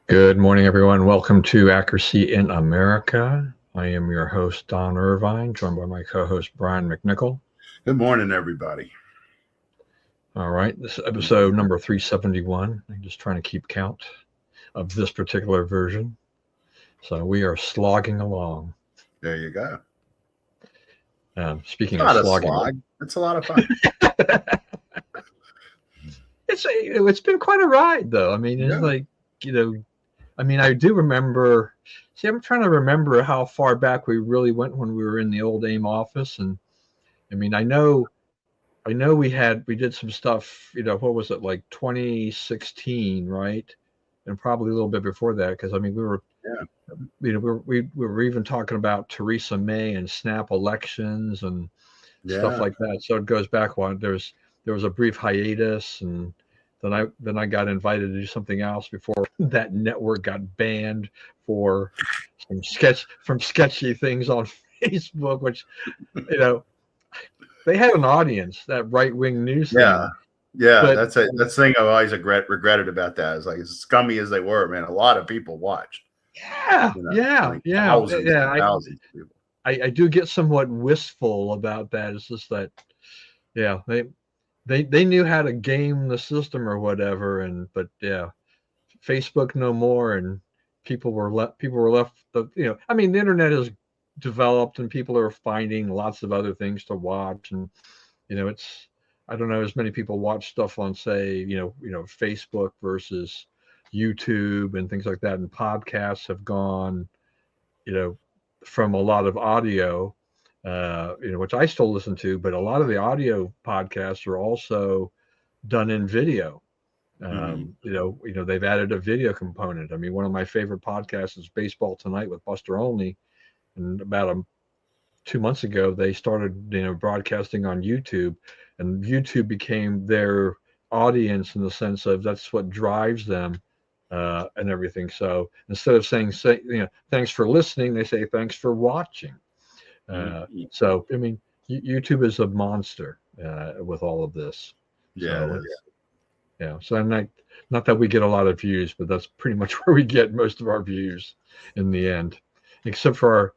Good morning, everyone. Welcome to Accuracy in America. I am your host, Don Irvine, joined by my co-host, Brian McNichol. Good morning, everybody. All right, this is episode number 371. I'm just trying to keep count of this particular version. So we are slogging along. There you go. Speaking It's of not a slogging, slog. It's a lot of fun. it's been quite a ride, though. I mean, it's Yeah. like, I do remember. See, I'm trying to remember how far back we really went when we were in the old AIM office, and I mean, I know we did some stuff, what was it, like 2016, right? And probably a little bit before that, because I mean we were, Yeah. we were even talking about Theresa May and snap elections and stuff Yeah. like that. So it goes back one. There was a brief hiatus, and then I got invited to do something else before that network got banned for from sketchy things on Facebook, which you know they had an audience, that right wing news Yeah. thing, Yeah. but That's the thing I've always regretted about that. Is like as scummy as they were, man, a lot of people watched. yeah, yeah, Like yeah, thousands yeah. and thousands of people. I do get somewhat wistful about that. It's just that, yeah, they knew how to game the system or whatever, and but yeah, Facebook no more, and people were left. I mean, the internet has developed, and people are finding lots of other things to watch, and it's I don't know as many people watch stuff on say Facebook versus YouTube and things like that, and podcasts have gone you know from a lot of audio, which I still listen to, but a lot of the audio podcasts are also done in video. Mm-hmm. They've added a video component. I mean, one of my favorite podcasts is Baseball Tonight with Buster Olney, and about 2 months ago they started broadcasting on YouTube, and YouTube became their audience in the sense of that's what drives them, and everything. So instead of saying thanks for listening, they say thanks for watching. Mm-hmm. So I mean, YouTube is a monster with all of this. Yeah. It So is. so I'm not that we get a lot of views, but that's pretty much where we get most of our views in the end, except for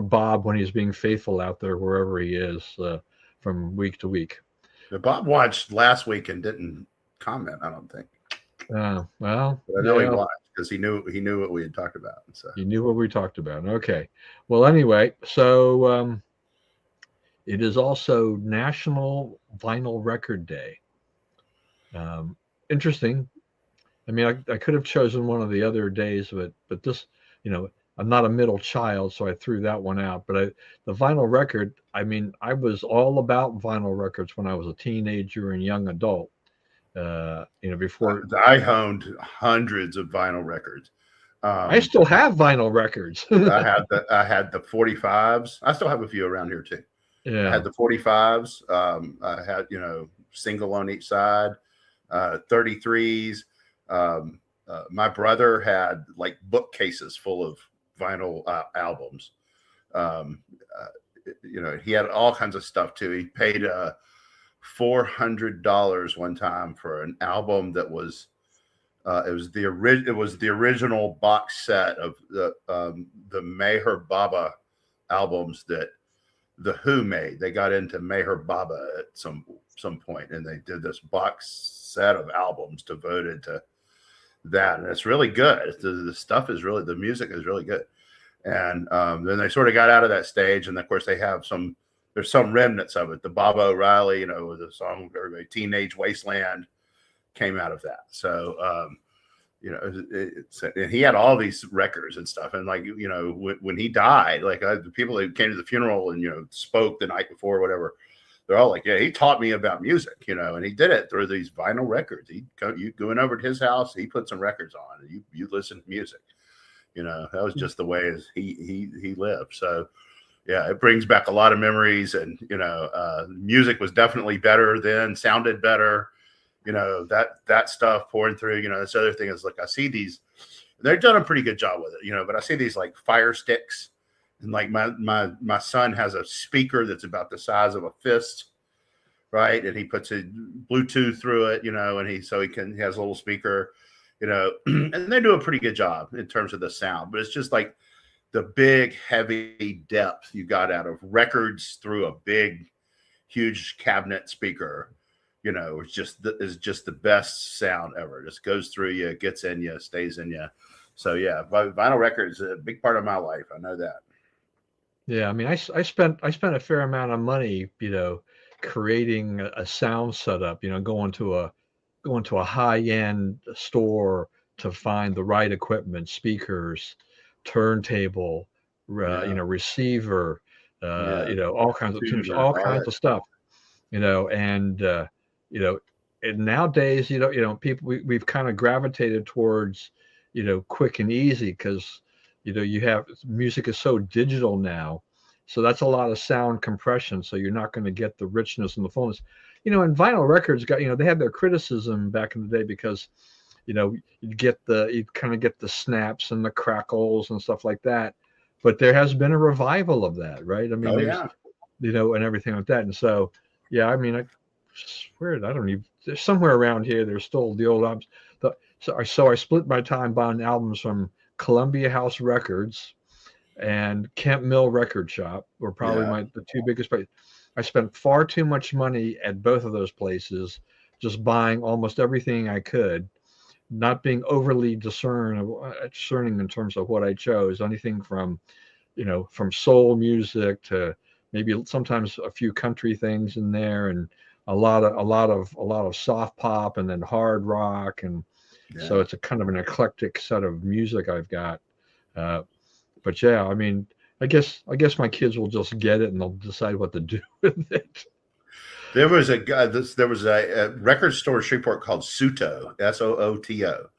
Bob when he's being faithful out there wherever he is, from week to week. But Bob watched last week and didn't comment. I don't think. Well, But I know he yeah, watched because he knew what we had talked about. So you knew what we talked about. Okay. Well, anyway, so it is also National Vinyl Record Day. Um, Interesting. I mean, I could have chosen one of the other days, but this, you know, I'm not a middle child, so I threw that one out. But the vinyl record, I mean, I was all about vinyl records when I was a teenager and young adult. Before I owned hundreds of vinyl records. I Um, still have vinyl records. I had the 45s. I still have a few around here too. I Yeah. had the 45s. I had single on each side, 33s. My brother had like bookcases full of vinyl albums. Um, he had all kinds of stuff too. He paid $400 one time for an album that was it was the original box set of the Meher Baba albums that the Who made. They got into Meher Baba at some point, and they did this box set of albums devoted to that, and it's really good. The stuff is really, the music is really good. And then they sort of got out of that stage, and of course they have there's some remnants of it. The Bob O'Reilly, with the song everybody, Teenage Wasteland, came out of that. So and he had all these records and stuff. And like, when he died, like the people that came to the funeral and, spoke the night before or whatever, they're all like, yeah, he taught me about music, and he did it through these vinyl records. You going over to his house, he put some records on, and you listen to music. That was just the way he lived. So yeah, it brings back a lot of memories, and music was definitely better then, sounded better. That stuff pouring through. This other thing is, like, I see these, they've done a pretty good job with it, but I see these like fire sticks, and like my son has a speaker that's about the size of a fist, right? And he puts a Bluetooth through it, and he has a little speaker, you know, and they do a pretty good job in terms of the sound, but it's just like the big, heavy depth you got out of records through a big, huge cabinet speaker, you know, is just the best sound ever. Just goes through you, gets in you, stays in you. So yeah, vinyl records is a big part of my life. I know that. Yeah, I mean, I spent a fair amount of money, you know, creating a sound setup, you know, going to a high-end store to find the right equipment, speakers, turntable, you Yeah, know, receiver, yeah, you know, all kinds of tubes, tuner, all all kinds that of stuff. stuff, you know, and you know, and nowadays, you know, people we've kind of gravitated towards, you know, quick and easy because, you know, you have music is so digital now, so that's a lot of sound compression. So you're not going to get the richness and the fullness, you know. And vinyl records got, you know, they had their criticism back in the day because, you know, you kind of get the snaps and the crackles and stuff like that. But there has been a revival of that, right? I mean, Oh there's, yeah, you know, and everything like that. And so, yeah, I mean, I swear I don't even. There's somewhere around here. There's still the old albums. So I split my time buying albums from Columbia House Records and Kemp Mill Record Shop were probably yeah, my the two biggest places. I spent far too much money at both of those places, just buying almost everything I could, not being overly discerning in terms of what I chose. Anything from, you know, from soul music to maybe sometimes a few country things in there, and a lot of soft pop and then hard rock, and so yeah. it's a kind of an eclectic set of music I've got. Uh, but yeah, I mean, I guess my kids will just get it and they'll decide what to do with it. There was a guy. There was a record store in Shreveport called Suto, Sooto,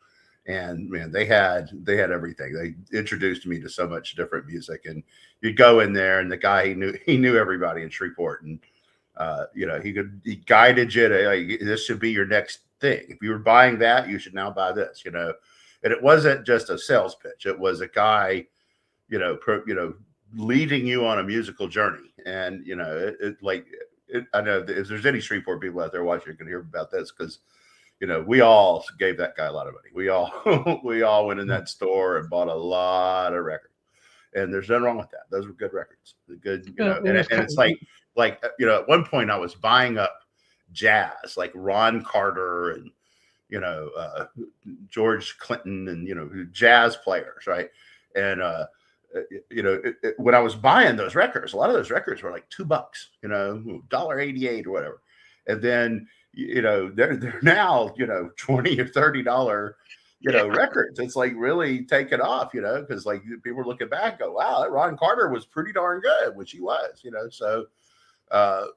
and man, they had everything. They introduced me to so much different music, and you'd go in there, and the guy he knew everybody in Shreveport, and you know, he guided you to, like, this should be your next thing. If you were buying that, you should now buy this. You know, and it wasn't just a sales pitch. It was a guy, you know, leading you on a musical journey, and you know, I know if there's any Shreveport people out there watching, you can hear about this because you know we all gave that guy a lot of money. We all we all went in that store and bought a lot of records, and there's nothing wrong with that. Those were good records, the good, you know. It was And kind it's like you know, at one point I was buying up jazz like Ron Carter and you know George Clinton and you know jazz players, right? And you know, when I was buying those records, a lot of those records were like $2, you know, $1.88 or whatever. And then, you know, they're now, you know, $20 or $30, you know, records. It's like really taken off, you know, because like people are looking back, and go, wow, that Ron Carter was pretty darn good, which he was, you know. So,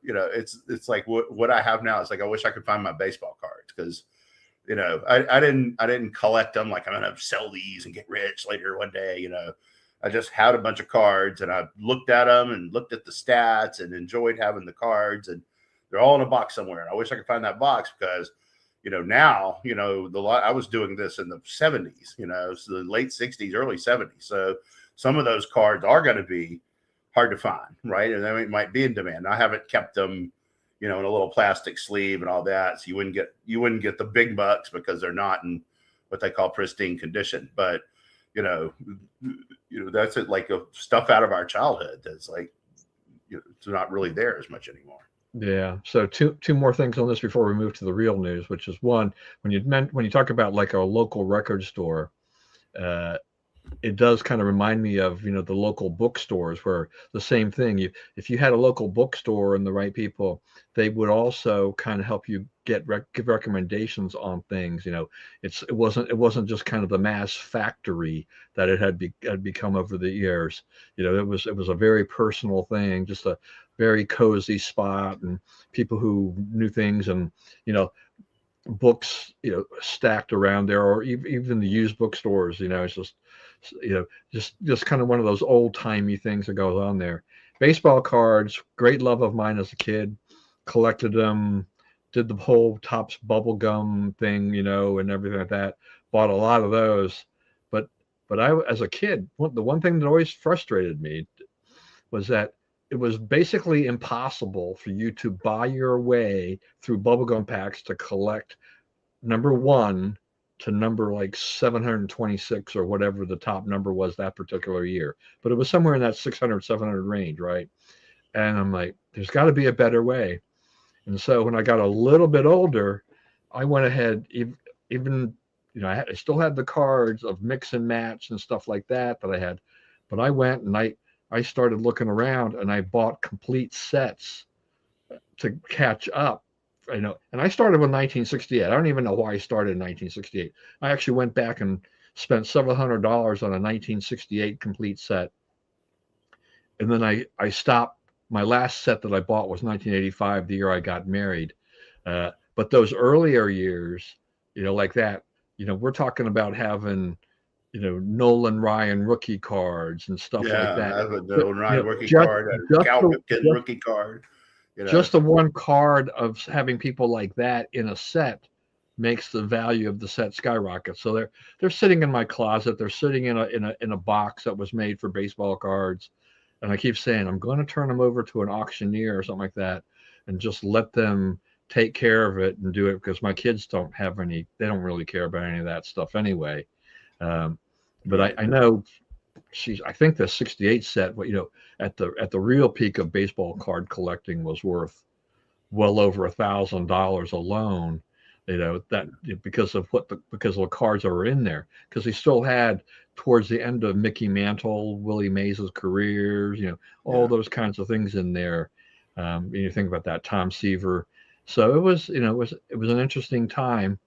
you know, it's like what I have now is like I wish I could find my baseball cards because you know I didn't collect them like I'm gonna sell these and get rich later one day, you know. I just had a bunch of cards and I looked at them and looked at the stats and enjoyed having the cards, and they're all in a box somewhere. And I wish I could find that box because, you know, now, you know, I was doing this in the 70s, you know, so the late 60s, early 70s. So some of those cards are going to be hard to find, right? And they might be in demand. I haven't kept them, you know, in a little plastic sleeve and all that. So you wouldn't get the big bucks because they're not in what they call pristine condition. But you know, that's it, like stuff out of our childhood that's like, you know, it's not really there as much anymore. Yeah. So two more things on this before we move to the real news, which is one, when you talk about like a local record store, uh, it does kind of remind me of, you know, the local bookstores where the same thing. If you had a local bookstore and the right people, they would also kind of help you give recommendations on things. You know, it wasn't just kind of the mass factory that had become over the years. You know, it was a very personal thing, just a very cozy spot, and people who knew things, and you know, books, you know, stacked around there, or even the used bookstores. You know, it's just, you know, just kind of one of those old timey things that goes on there. Baseball cards, great love of mine as a kid. Collected them, did the whole Topps bubble gum thing, you know, and everything like that. Bought a lot of those, but as a kid, the one thing that always frustrated me was that it was basically impossible for you to buy your way through bubblegum packs to collect, number one, to number like 726 or whatever the top number was that particular year. But it was somewhere in that 600, 700 range, right? And I'm like, there's got to be a better way. And so when I got a little bit older, I went ahead, even I still had the cards of mix and match and stuff like that I had, but I went and I started looking around and I bought complete sets to catch up. And I started with 1968. I don't even know why I started in 1968. I actually went back and spent several $100s on a 1968 complete set, and then I stopped. My last set that I bought was 1985, the year I got married. But those earlier years, like that, we're talking about having, Nolan Ryan rookie cards and stuff like Yeah, that. I have a But, Nolan Ryan rookie just, card, a just, Cal the, Ripken rookie card. just the one card of having people like that in a set makes the value of the set skyrocket. So they're sitting in my closet. They're sitting in a box that was made for baseball cards. And I keep saying, I'm going to turn them over to an auctioneer or something like that and just let them take care of it and do it, because my kids they don't really care about any of that stuff anyway. But I know I think the 68 set, at the real peak of baseball card collecting was worth well over $1,000 alone. That because of the cards that were in there, because they still had towards the end of Mickey Mantle, Willie Mays' careers, all those kinds of things in there. You think about that, Tom Seaver. So it was an interesting time,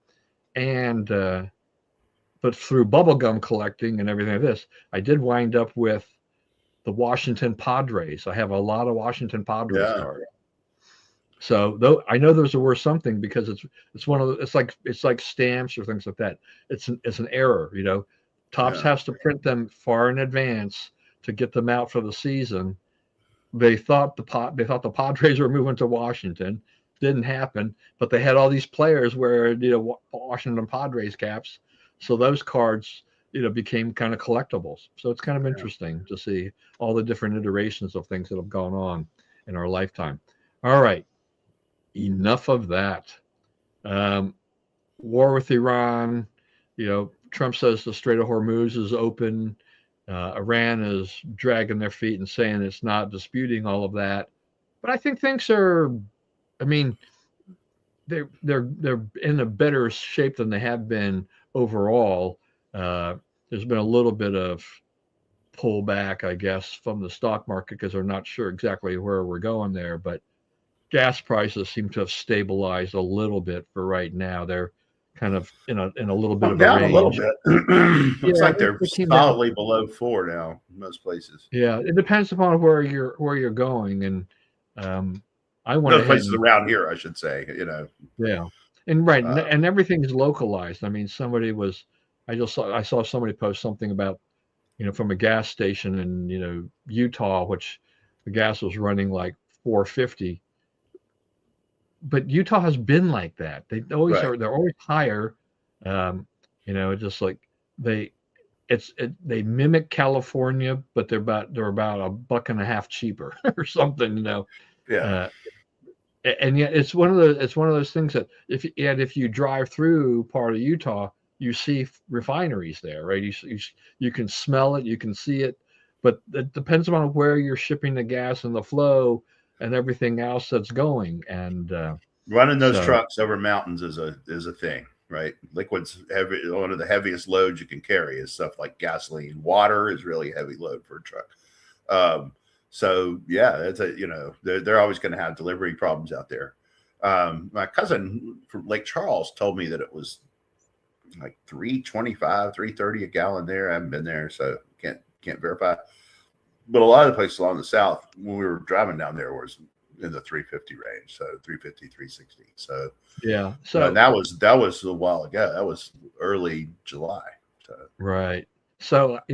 and but through bubblegum collecting and everything like this, I did wind up with the Washington Padres. I have a lot of Washington Padres cards. So though I know those are worth something, because it's one of the, it's like stamps or things like that. It's an error, Topps has to print them far in advance to get them out for the season. They thought the Padres were moving to Washington. Didn't happen, but they had all these players wearing Washington Padres caps, so those cards became kind of collectibles. So it's kind of interesting to see all the different iterations of things that have gone on in our lifetime. All right. Enough of that. War with Iran. Trump says the Strait of Hormuz is open. Iran is dragging their feet and saying it's not, disputing all of that. But I think things are, I mean, they're in a better shape than they have been overall. There's been a little bit of pullback, I guess, from the stock market because they're not sure exactly where we're going there. But gas prices seem to have stabilized a little bit for right now. They're kind of in a little bit of a down range. a little bit. Looks like they're solidly below 4 now in most places. Yeah, it depends upon where you're going, and I went those places around here, I should say. Yeah, and and everything is localized. I mean, I saw somebody post something about from a gas station in Utah, which the gas was running like $4.50. But Utah has been like that. They always are. They're always higher. Just like they mimic California, but they're about $1.50 cheaper or something. Yeah. And yet it's one of those things that if you drive through part of Utah, you see refineries there, right? You can smell it, you can see it, but it depends on where you're shipping the gas and the flow and everything else that's going. And running those trucks over mountains is a thing, right? Liquid's heavy. One of the heaviest loads you can carry is stuff like gasoline. Water is really a heavy load for a truck. So yeah, it's they're always going to have delivery problems out there. My cousin from Lake Charles told me that it was like $3.25, $3.30 a gallon there. I haven't been there, so can't verify. But a lot of the places along the south, when we were driving down there, was in the 350 range, so 350, 360. So yeah, so that was a while ago. That was early July. So. Right. So so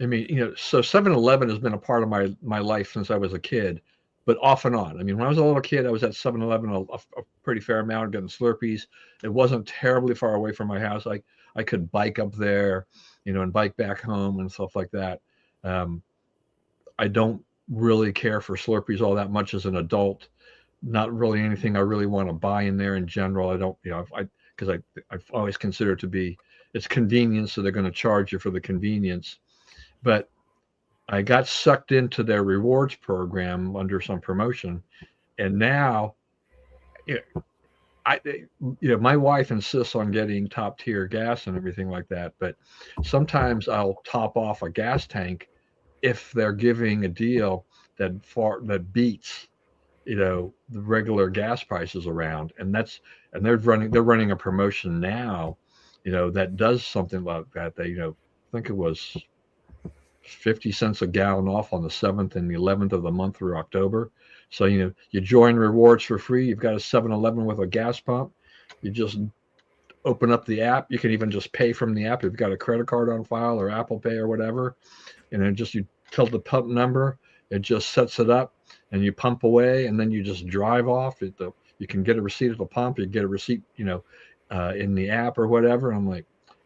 7-Eleven has been a part of my life since I was a kid, but off and on. I mean, when I was a little kid, I was at 7-Eleven a pretty fair amount, getting Slurpees. It wasn't terribly far away from my house. I could bike up there, and bike back home and stuff like that. I don't really care for Slurpees all that much as an adult. Not really anything I really want to buy in there in general. I don't, because I've always considered it to be it's convenience, so they're going to charge you for the convenience. But I got sucked into their rewards program under some promotion, and now you know, I my wife insists on getting top tier gas and everything like that, but sometimes I'll top off a gas tank if they're giving a deal that beats the regular gas prices around, and they're running a promotion now, that does something like that. They I think it was 50 cents a gallon off on the 7th and the 11th of the month through October. So, you join rewards for free. You've got a 7-Eleven with a gas pump. You just open up the app. You can even just pay from the app if you've got a credit card on file or Apple Pay or whatever. And then you tell the pump number, it just sets it up, and you pump away, and then you just drive off. You can get a receipt at the pump. You get a receipt, in the app or whatever. I'm like,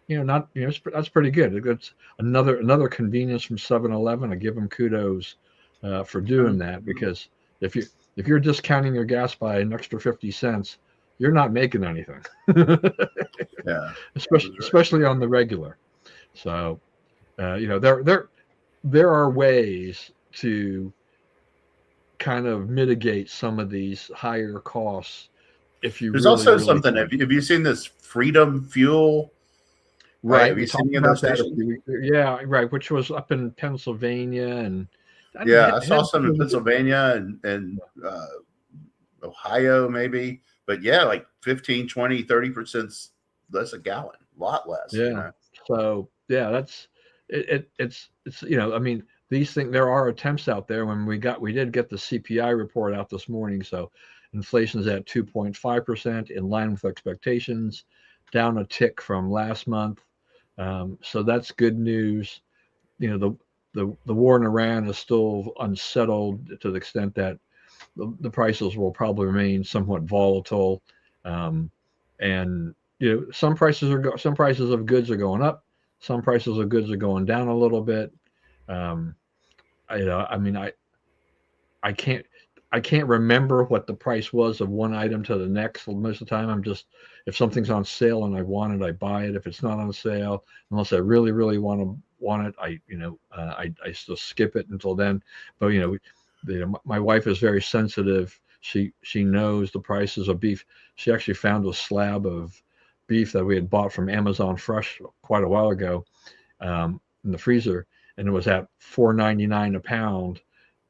not that's pretty good. It's another convenience from 7-Eleven. I give them kudos for doing that, because if you're discounting your gas by an extra 50 cents, you're not making anything. Yeah, especially on the regular. So there are ways to kind of mitigate some of these higher costs if you there's really, also really something. can. Have you seen this Freedom Fuel? Right? Right, Have we you seen talked any of those about that stations? yeah, right, which was up in Pennsylvania, and Yeah, I saw had some in Pennsylvania and Ohio, maybe. But yeah, like 15, 20, 30% less a gallon, a lot less. So yeah, that's it's I mean, these things, there are attempts out there. When we did get the CPI report out this morning, so inflation's at 2.5%, in line with expectations, down a tick from last month. So that's good news. The war in Iran is still unsettled to the extent that the prices will probably remain somewhat volatile. And some prices of goods are going up, some prices of goods are going down a little bit. Um, I mean, I can't I can't remember what the price was of one item to the next. Most of the time, I'm just, if something's on sale and I want it, I buy it. If it's not on sale, unless I really, really want it, I still skip it until then. But my wife is very sensitive. She knows the prices of beef. She actually found a slab of beef that we had bought from Amazon Fresh quite a while ago, in the freezer, and it was at $4.99 a pound,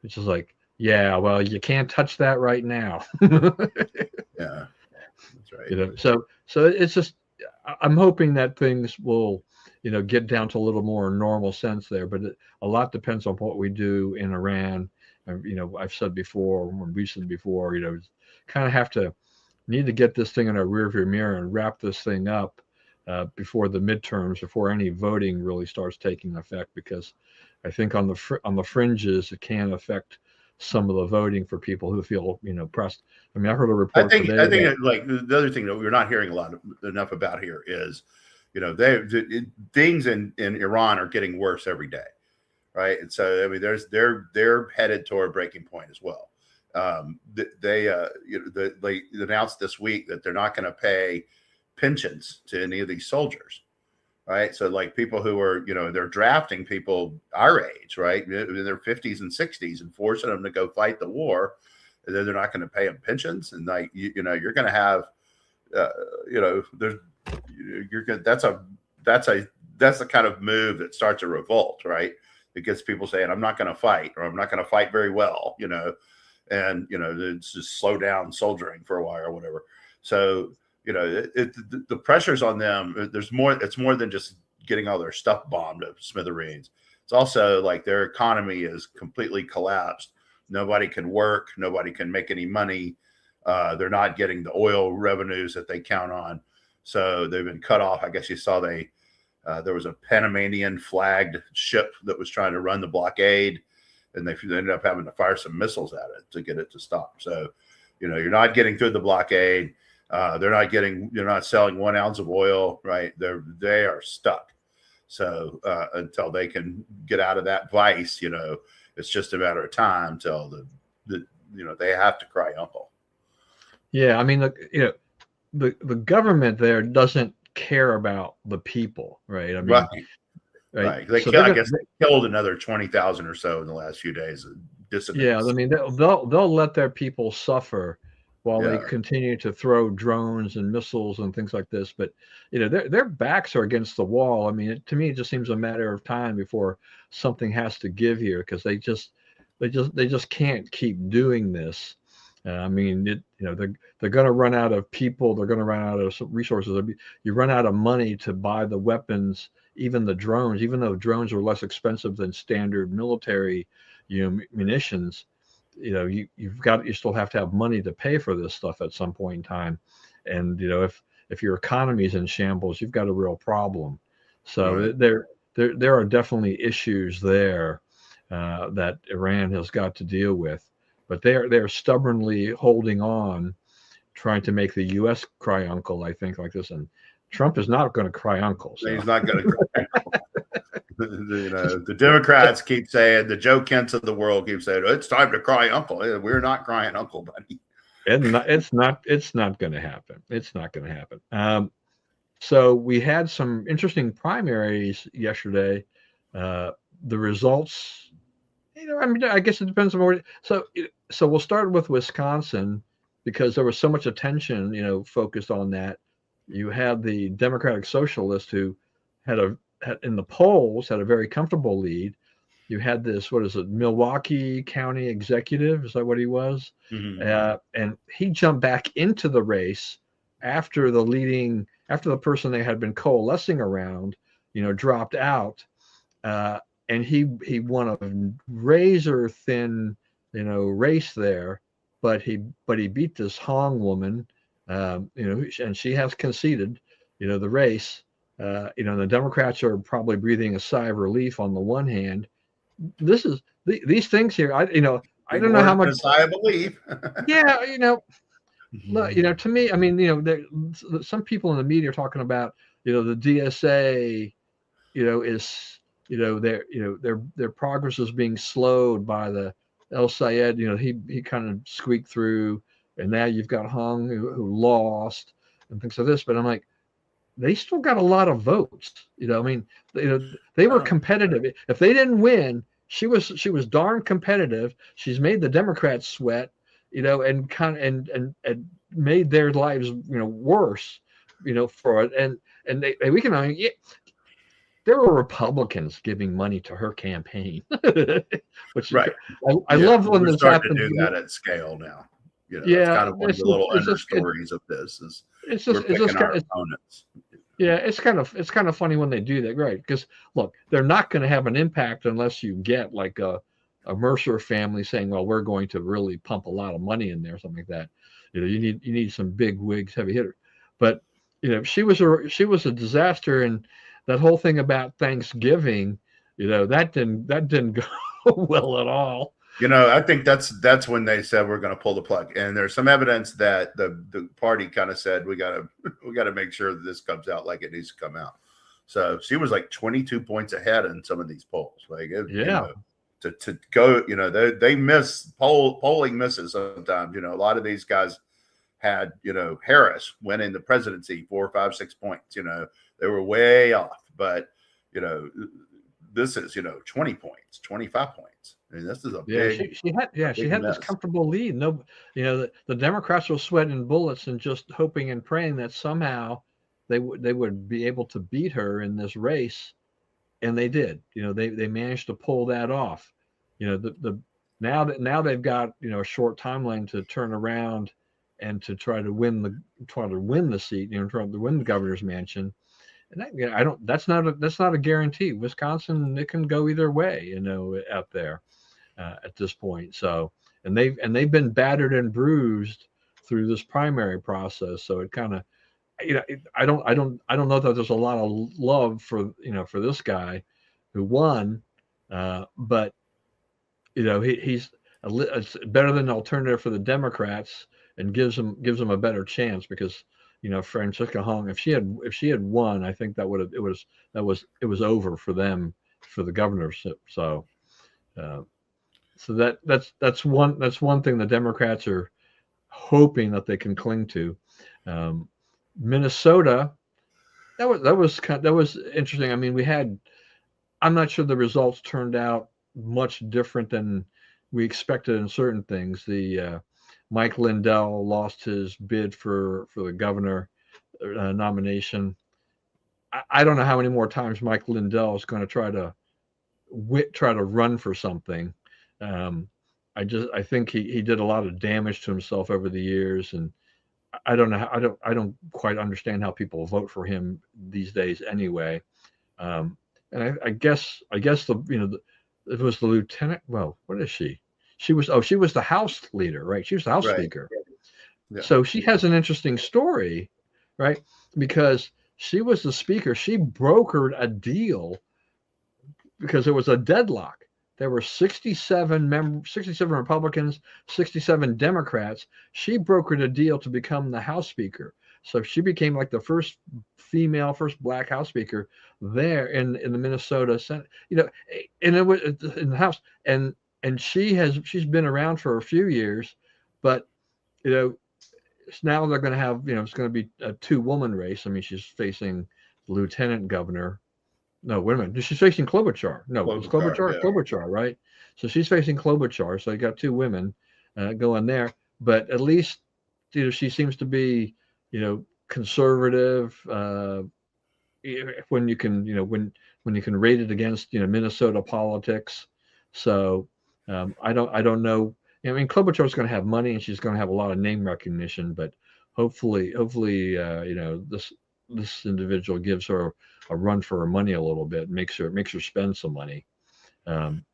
which is like, yeah, well, you can't touch that right now. Yeah, that's right. So it's just, I'm hoping that things will, get down to a little more normal sense there. But a lot depends on what we do in Iran. I've said before, when we said before, kind of need to get this thing in our rearview mirror and wrap this thing up before the midterms, before any voting really starts taking effect. Because I think on the fringes, it can affect some of the voting for people who feel pressed. I mean, I heard a report today. I think like the other thing that we're not hearing enough about here is, things in Iran are getting worse every day, right? And so I mean, they're headed toward a breaking point as well. They announced this week that they're not going to pay pensions to any of these soldiers. Right. So like people who are, they're drafting people our age, right, in their 50s and 60s and forcing them to go fight the war. And then they're not going to pay them pensions. And like, you're going to have, that's the kind of move that starts a revolt, right? It gets people saying, I'm not going to fight, or I'm not going to fight very well, and, it's just slow down soldiering for a while or whatever. So, the pressures on them, there's more, it's more than just getting all their stuff bombed to smithereens. It's also like their economy is completely collapsed. Nobody can work. Nobody can make any money. They're not getting the oil revenues that they count on. So they've been cut off. I guess you saw there was a Panamanian flagged ship that was trying to run the blockade, and they ended up having to fire some missiles at it to get it to stop. So, you're not getting through the blockade. They're not selling 1 ounce of oil, right? They are stuck. So until they can get out of that vice, it's just a matter of time till they have to cry uncle. Yeah, I mean, the government there doesn't care about the people, right? I mean, Right. right. Right. So they're I gonna, guess they killed another 20,000 or so in the last few days of yeah. I dissidents. mean, they'll let their people suffer while they Yeah. continue to throw drones and missiles and things like this. But their backs are against the wall. I mean, to me, it just seems a matter of time before something has to give here because they just can't keep doing this. I mean, they're going to run out of people. They're going to run out of resources. You run out of money to buy the weapons, even the drones. Even though drones are less expensive than standard military, munitions. You still have to have money to pay for this stuff at some point in time, and if your economy is in shambles, you've got a real problem. So Right. there are definitely issues there that Iran has got to deal with, but they're stubbornly holding on, trying to make the U.S. cry uncle. I think like this, and Trump is not going to cry uncle. So He's not going to. The Democrats keep saying, the Joe Kents of the world keep saying, it's time to cry uncle. We're not crying uncle, buddy. it's not going to happen. It's not going to happen. So we had some interesting primaries yesterday. The results, I mean, I guess it depends on what. So we'll start with Wisconsin because there was so much attention, focused on that. You had the Democratic Socialist who had in the polls had a very comfortable lead. You had this, what is it, Milwaukee County executive? Is that what he was? Mm-hmm. And he jumped back into the race after the person they had been coalescing around, dropped out. And he won a razor thin, race there, but he beat this Hong woman, and she has conceded, the race. The Democrats are probably breathing a sigh of relief on the one hand. These things here. I Big don't know how word much. for sigh of belief. Yeah, to me, I mean, some people in the media are talking about, the DSA, is, their progress is being slowed by the El Sayed. He kind of squeaked through, and now you've got Hung who lost and things like this. But I'm like, they still got a lot of votes. I mean, they were Oh, competitive. If they didn't win, she was darn competitive. She's made the Democrats sweat, and kind of, and made their lives, worse, for it. And we can, I mean, yeah, there were Republicans giving money to her campaign, which right. I Yeah. love when We're this starting to happens. do that at scale now. That's Yeah, kind of one of the little understories of this is we're it's just picking our opponents. yeah, it's kind of funny when they do that, right? Because look, they're not going to have an impact unless you get like a Mercer family saying, "Well, we're going to really pump a lot of money in there," something like that. You need some big wigs, heavy hitter. But she was a disaster, and that whole thing about Thanksgiving, that didn't go well at all. I think that's when they said we're going to pull the plug, and there's some evidence that the party kind of said we got to make sure that this comes out like it needs to come out. So she was like 22 points ahead in some of these polls. Like Yeah, to go, they miss polling misses sometimes. A lot of these guys had Harris winning the presidency 4, 5, 6 points. They were way off, but this is 20 points, 25 points. I mean, this is a yeah, big she big had this miss. comfortable lead. No, the Democrats were sweating bullets and just hoping and praying that somehow they would be able to beat her in this race, and they did. They managed to pull that off. The now they've got a short timeline to turn around and to try to win the seat. Try to win the governor's mansion. And I don't. That's not a guarantee. Wisconsin, it can go either way. Out there at this point. So, and they've been battered and bruised through this primary process. So it kind of, I don't know that there's a lot of love for this guy who won, but he's it's better than an alternative for the Democrats and gives them a better chance because Francisca Hong, if she had won, I think it was over for them for the governorship. Uh, so that's one thing the Democrats are hoping that they can cling to. Minnesota, that was interesting. I mean, I'm not sure the results turned out much different than we expected in certain things. The Mike Lindell lost his bid for the governor nomination. I don't know how many more times Mike Lindell is going to try to run for something. Um, I think he did a lot of damage to himself over the years, and I don't know. I don't quite understand how people vote for him these days anyway. Um, and I guess it was the lieutenant. Well, what is she? She was the House leader, right? She was the House Right. Speaker. Yeah. So she has an interesting story, right? Because she was the Speaker. She brokered a deal because it was a deadlock. There were 67 Republicans, 67 Democrats. She brokered a deal to become the House Speaker. So she became like the first first black House Speaker there in the Minnesota Senate. And it was in the House, and she's been around for a few years, but you know now they're going to have it's going to be a two-woman race. I mean, she's facing the lieutenant governor. No, wait a minute. She's facing Klobuchar. No, it's Klobuchar, Klobuchar. yeah. Klobuchar, right? So she's facing Klobuchar. So you got two women going there. But at least she seems to be conservative. When you can when you can rate it against Minnesota politics. So I don't know. I mean, Klobuchar's going to have money and she's going to have a lot of name recognition. But hopefully, this individual gives her a run for her money a little bit, makes her spend some money. Um,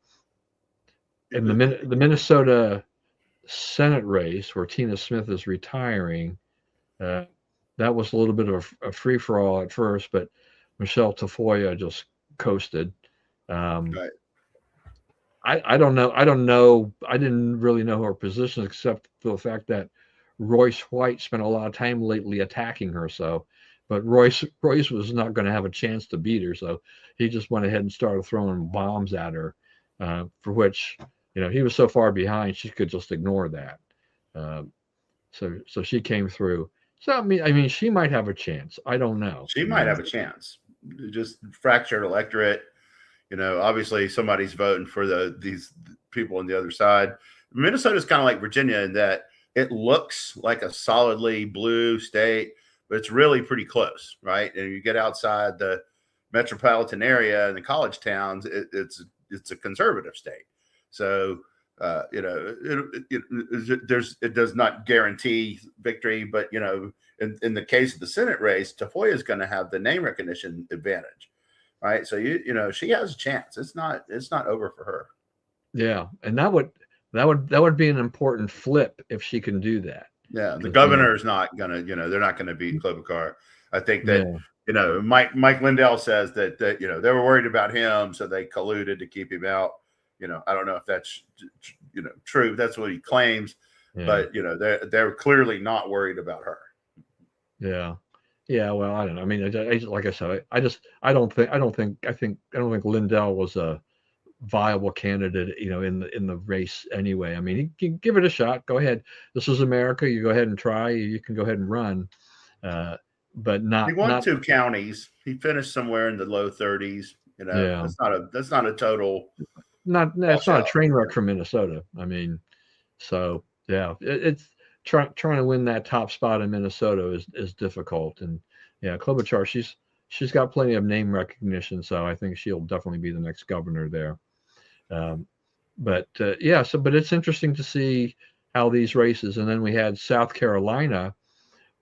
and the Minnesota Senate race where Tina Smith is retiring, uh, that was a little bit of a free for all at first, but Michelle Tafoya just coasted. Um, Right. I don't know. I don't know. I didn't really know her position except for the fact that Royce White spent a lot of time lately attacking her. So, but Royce was not going to have a chance to beat her. So he just went ahead and started throwing bombs at her, for which he was so far behind she could just ignore that. Um, so she came through. So I mean, she might have a chance. I don't know. She I might mean, have a chance. Just fractured electorate. Obviously somebody's voting for these people on the other side. Minnesota's kind of like Virginia in that it looks like a solidly blue state, but it's really pretty close, right? And you get outside the metropolitan area and the college towns, it's a conservative state. So it does not guarantee victory, but in the case of the Senate race, Tafoya is going to have the name recognition advantage, right? So she has a chance. It's not over for her. yeah, and that would be an important flip if she can do that. Yeah, the governor is not gonna, they're not gonna beat Klobuchar. I think that Mike Lindell says that they were worried about him, so they colluded to keep him out. I don't know if that's true. That's what he claims, but they're clearly not worried about her. Yeah. Yeah, well, I don't know. I mean, like I said, I don't think Lindell was a viable candidate, in the race anyway. I mean, he can give it a shot. Go ahead. This is America. You go ahead and try. You can go ahead and run, but He won 2 counties. He finished somewhere in the low 30s. Yeah. That's not a total. It's not a train wreck from Minnesota. I mean, so yeah, it's trying to win that top spot in Minnesota is difficult. And yeah, Klobuchar, she's got plenty of name recognition, so I think she'll definitely be the next governor there. But it's interesting to see how these races, and then we had South Carolina,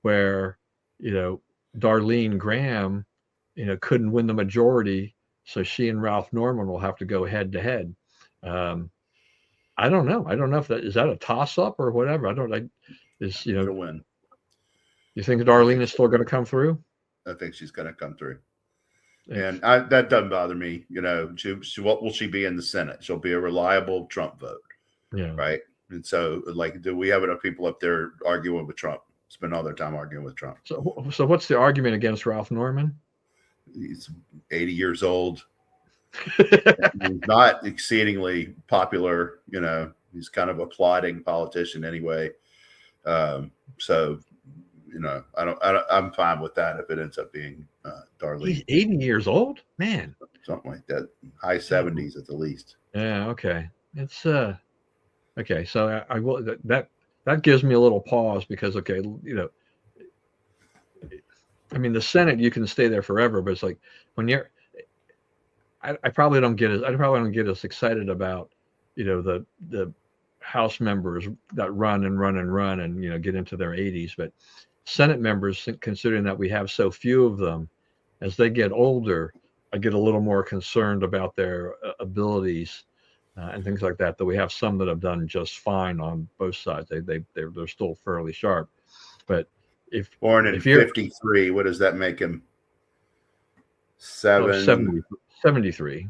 where Darlene Graham, couldn't win the majority, so she and Ralph Norman will have to go head to head. I don't know. I don't know if that is a toss up or whatever. She'll win. You think Darlene is still going to come through? I think she's going to come through. And that doesn't bother me. What will she be in the Senate? She'll be a reliable Trump vote. Yeah. Right. And so, do we have enough people up there arguing with Trump? Spend all their time arguing with Trump. So what's the argument against Ralph Norman? He's 80 years old. He's not exceedingly popular. He's kind of a plodding politician anyway. So, I'm fine with that if it ends up being Darlene. He's 80 years old, man. Something like that, high 70s at the least. Yeah. Okay. It's okay. So I will that gives me a little pause because okay, I mean the Senate you can stay there forever, but it's like when you're I probably don't get as excited about the House members that run and get into their 80s, but Senate members, considering that we have so few of them, as they get older, I get a little more concerned about their abilities and things like that. Though we have some that have done just fine on both sides, they're still fairly sharp. But born in if you're 53, what does that make him? 73. 73.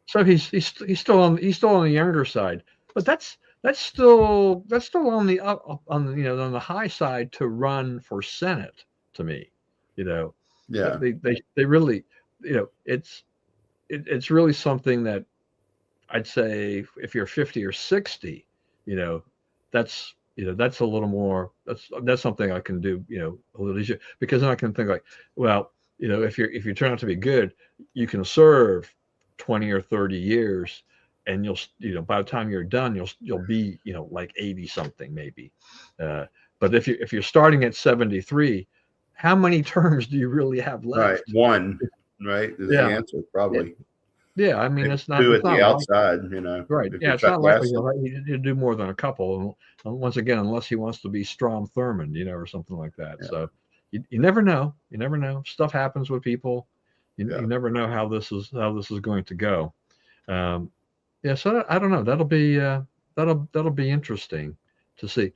So he's still on the younger side, but that's still on the on the high side to run for Senate to me, Yeah, they really it's really something that I'd say if you're 50 or 60, that's that's a little more that's something I can do a little easier because then I can think like, well, if you turn out to be good, you can serve 20 or 30 years and you'll by the time you're done you'll be like 80 something maybe, but if you're starting at 73, how many terms do you really have left? right. One, right, is the answer probably. Yeah, I mean it's not two at the outside, right. Yeah, it's not likely he'll do more than a couple. Once again, unless he wants to be Strom Thurmond, or something like that. Yeah. So you never know. You never know. Stuff happens with people. You never know how this is going to go. Yeah, so I don't know. That'll be interesting to see.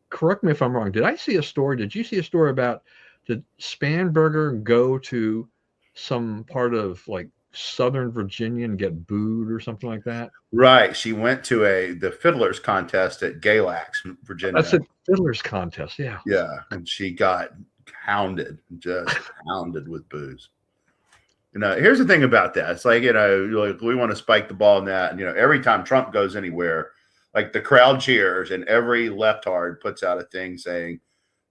Correct me if I'm wrong. Did you see a story about did Spanberger go to some part of like Southern Virginia and get booed or something like that? Right. She went to the fiddlers contest at Galax, Virginia. That's a fiddlers contest. Yeah. Yeah. And she got just hounded with booze. Here's the thing about that. It's like, we want to spike the ball in that. And, every time Trump goes anywhere, like the crowd cheers and every leftard puts out a thing saying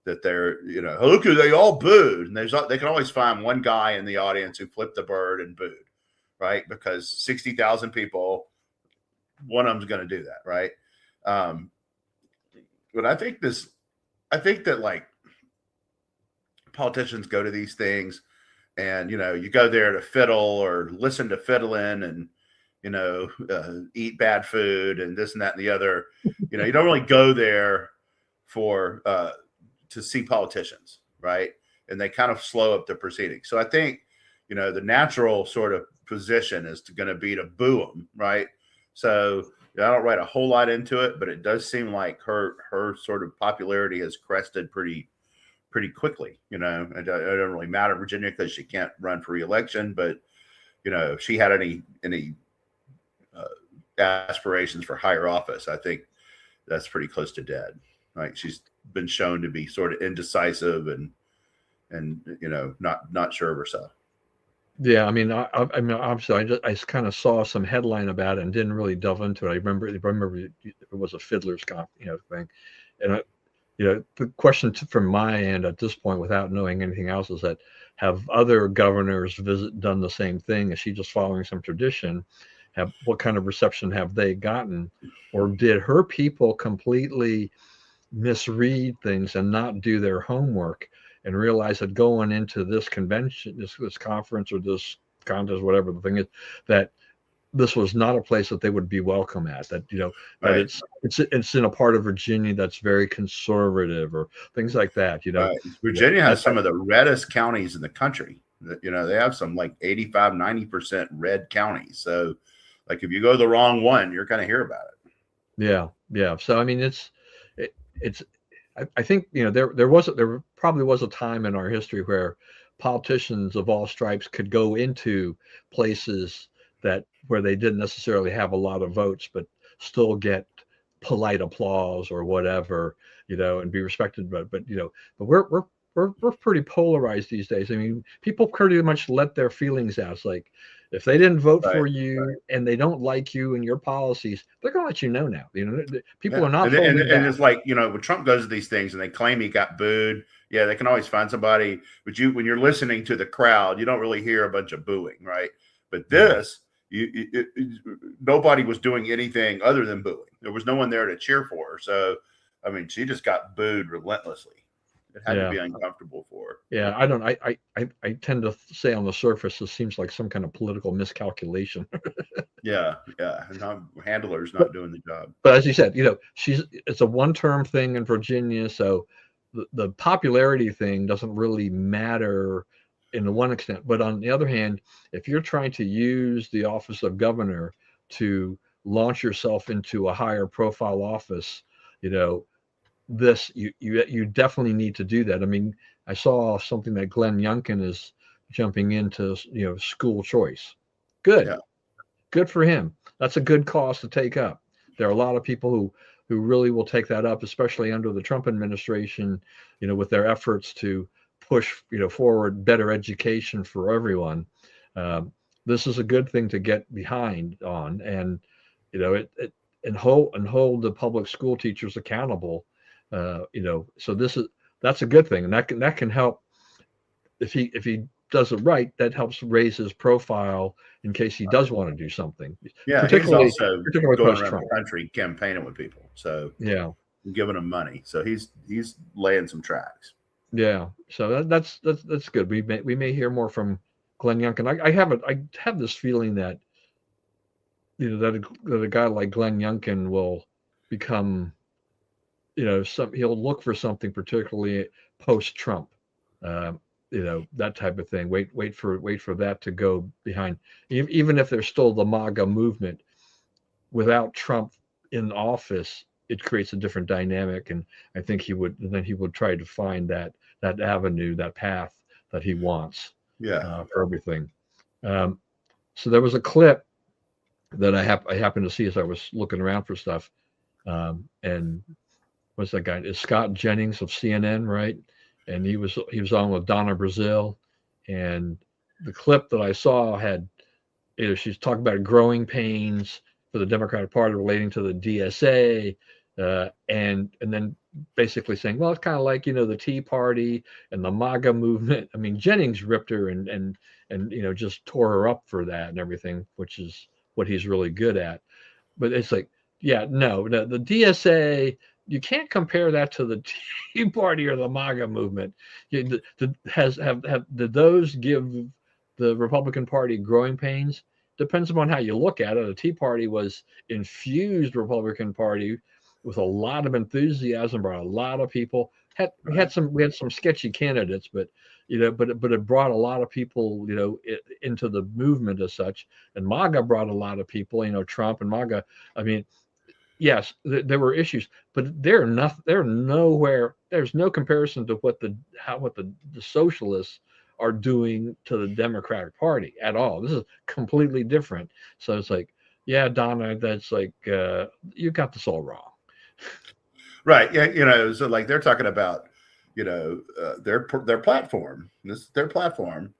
that they're, look, they all booed. And they can always find one guy in the audience who flipped the bird and booed, right? Because 60,000 people, one of them's going to do that, right? But I think that like politicians go to these things and, you go there to fiddle or listen to fiddling and, eat bad food and this and that and the other. You don't really go there for to see politicians, right? And they kind of slow up the proceedings. So I think, the natural sort of position is going to be to boo them, right? So I don't write a whole lot into it, but it does seem like her sort of popularity has crested pretty quickly. It doesn't really matter in Virginia because she can't run for re-election, but if she had any aspirations for higher office, I think that's pretty close to dead. Like she's been shown to be sort of indecisive and not sure of herself. Yeah, I mean, obviously, I just kind of saw some headline about it and didn't really delve into it. I remember it was a fiddler's thing, and the question from my end at this point, without knowing anything else, is that have other governors done the same thing? Is she just following some tradition? What kind of reception have they gotten, or did her people completely misread things and not do their homework and realize that going into this convention, this conference or this contest, whatever the thing is, that this was not a place that they would be welcome at, that right. that it's in a part of Virginia that's very conservative or things like that. Right. Virginia has some of the reddest counties in the country. They have some like 85, 90% red counties. So like if you go the wrong one, you're going to hear about it. Yeah. So I mean, I think there probably was a time in our history where politicians of all stripes could go into places where they didn't necessarily have a lot of votes, but still get polite applause or whatever, and be respected. But we're pretty polarized these days. I mean, people pretty much let their feelings out. It's like If they didn't vote Right. for you and they don't like you and your policies, they're going to let you know now. People Yeah. are not And holding back. it's like, when Trump goes to these things and they claim he got booed, yeah, they can always find somebody. But when you're listening to the crowd, you don't really hear a bunch of booing, right? But this, nobody was doing anything other than booing. There was no one there to cheer for her. So, I mean, she just got booed relentlessly. It had to be uncomfortable for her. Yeah, I don't. I tend to say on the surface, it seems like some kind of political miscalculation. Yeah, and handler's not doing the job. But as you said, it's a one-term thing in Virginia, so the popularity thing doesn't really matter in the one extent. But on the other hand, if you're trying to use the office of governor to launch yourself into a higher profile office, you definitely need to do that. I mean, I saw something that Glenn Youngkin is jumping into, school choice. Good. Yeah. Good for him. That's a good cause to take up. There are a lot of people who really will take that up, especially under the Trump administration, with their efforts to push, forward better education for everyone. This is a good thing to get behind on, and and hold the public school teachers accountable. So that's a good thing, and that can help if he does it right. That helps raise his profile in case he does want to do something. Yeah, he's also going around the country campaigning with people, so giving them money. So he's laying some tracks. Yeah, so that's good. We may hear more from Glenn Youngkin. I have this feeling that that a guy like Glenn Youngkin will become he'll look for something particularly post Trump. That type of thing. Wait for that to go behind, even if there's still the MAGA movement. Without Trump in office, it creates a different dynamic, and I think he would try to find that avenue, that path that he wants. For everything. So there was a clip that I happened to see as I was looking around for stuff, and what's that guy? It's Scott Jennings of CNN, right? And he was on with Donna Brazile, and the clip that I saw had, she's talking about growing pains for the Democratic Party relating to the DSA, and then basically saying, well, it's kind of like the Tea Party and the MAGA movement. I mean, Jennings ripped her and just tore her up for that and everything, which is what he's really good at. But it's like, no, the DSA. You can't compare that to the Tea Party or the MAGA movement. Did those give the Republican Party growing pains? Depends upon how you look at it. The Tea Party was infused Republican Party with a lot of enthusiasm, brought a lot of people. We had some sketchy candidates, but it brought a lot of people into the movement as such. And MAGA brought a lot of people. Trump and MAGA. I mean. Yes, there were issues, but they're nowhere. There's no comparison to what the socialists are doing to the Democratic Party at all. This is completely different. So it's like, Donna, that's like you got this all wrong. Right. Yeah. So like they're talking about, their platform. Their platform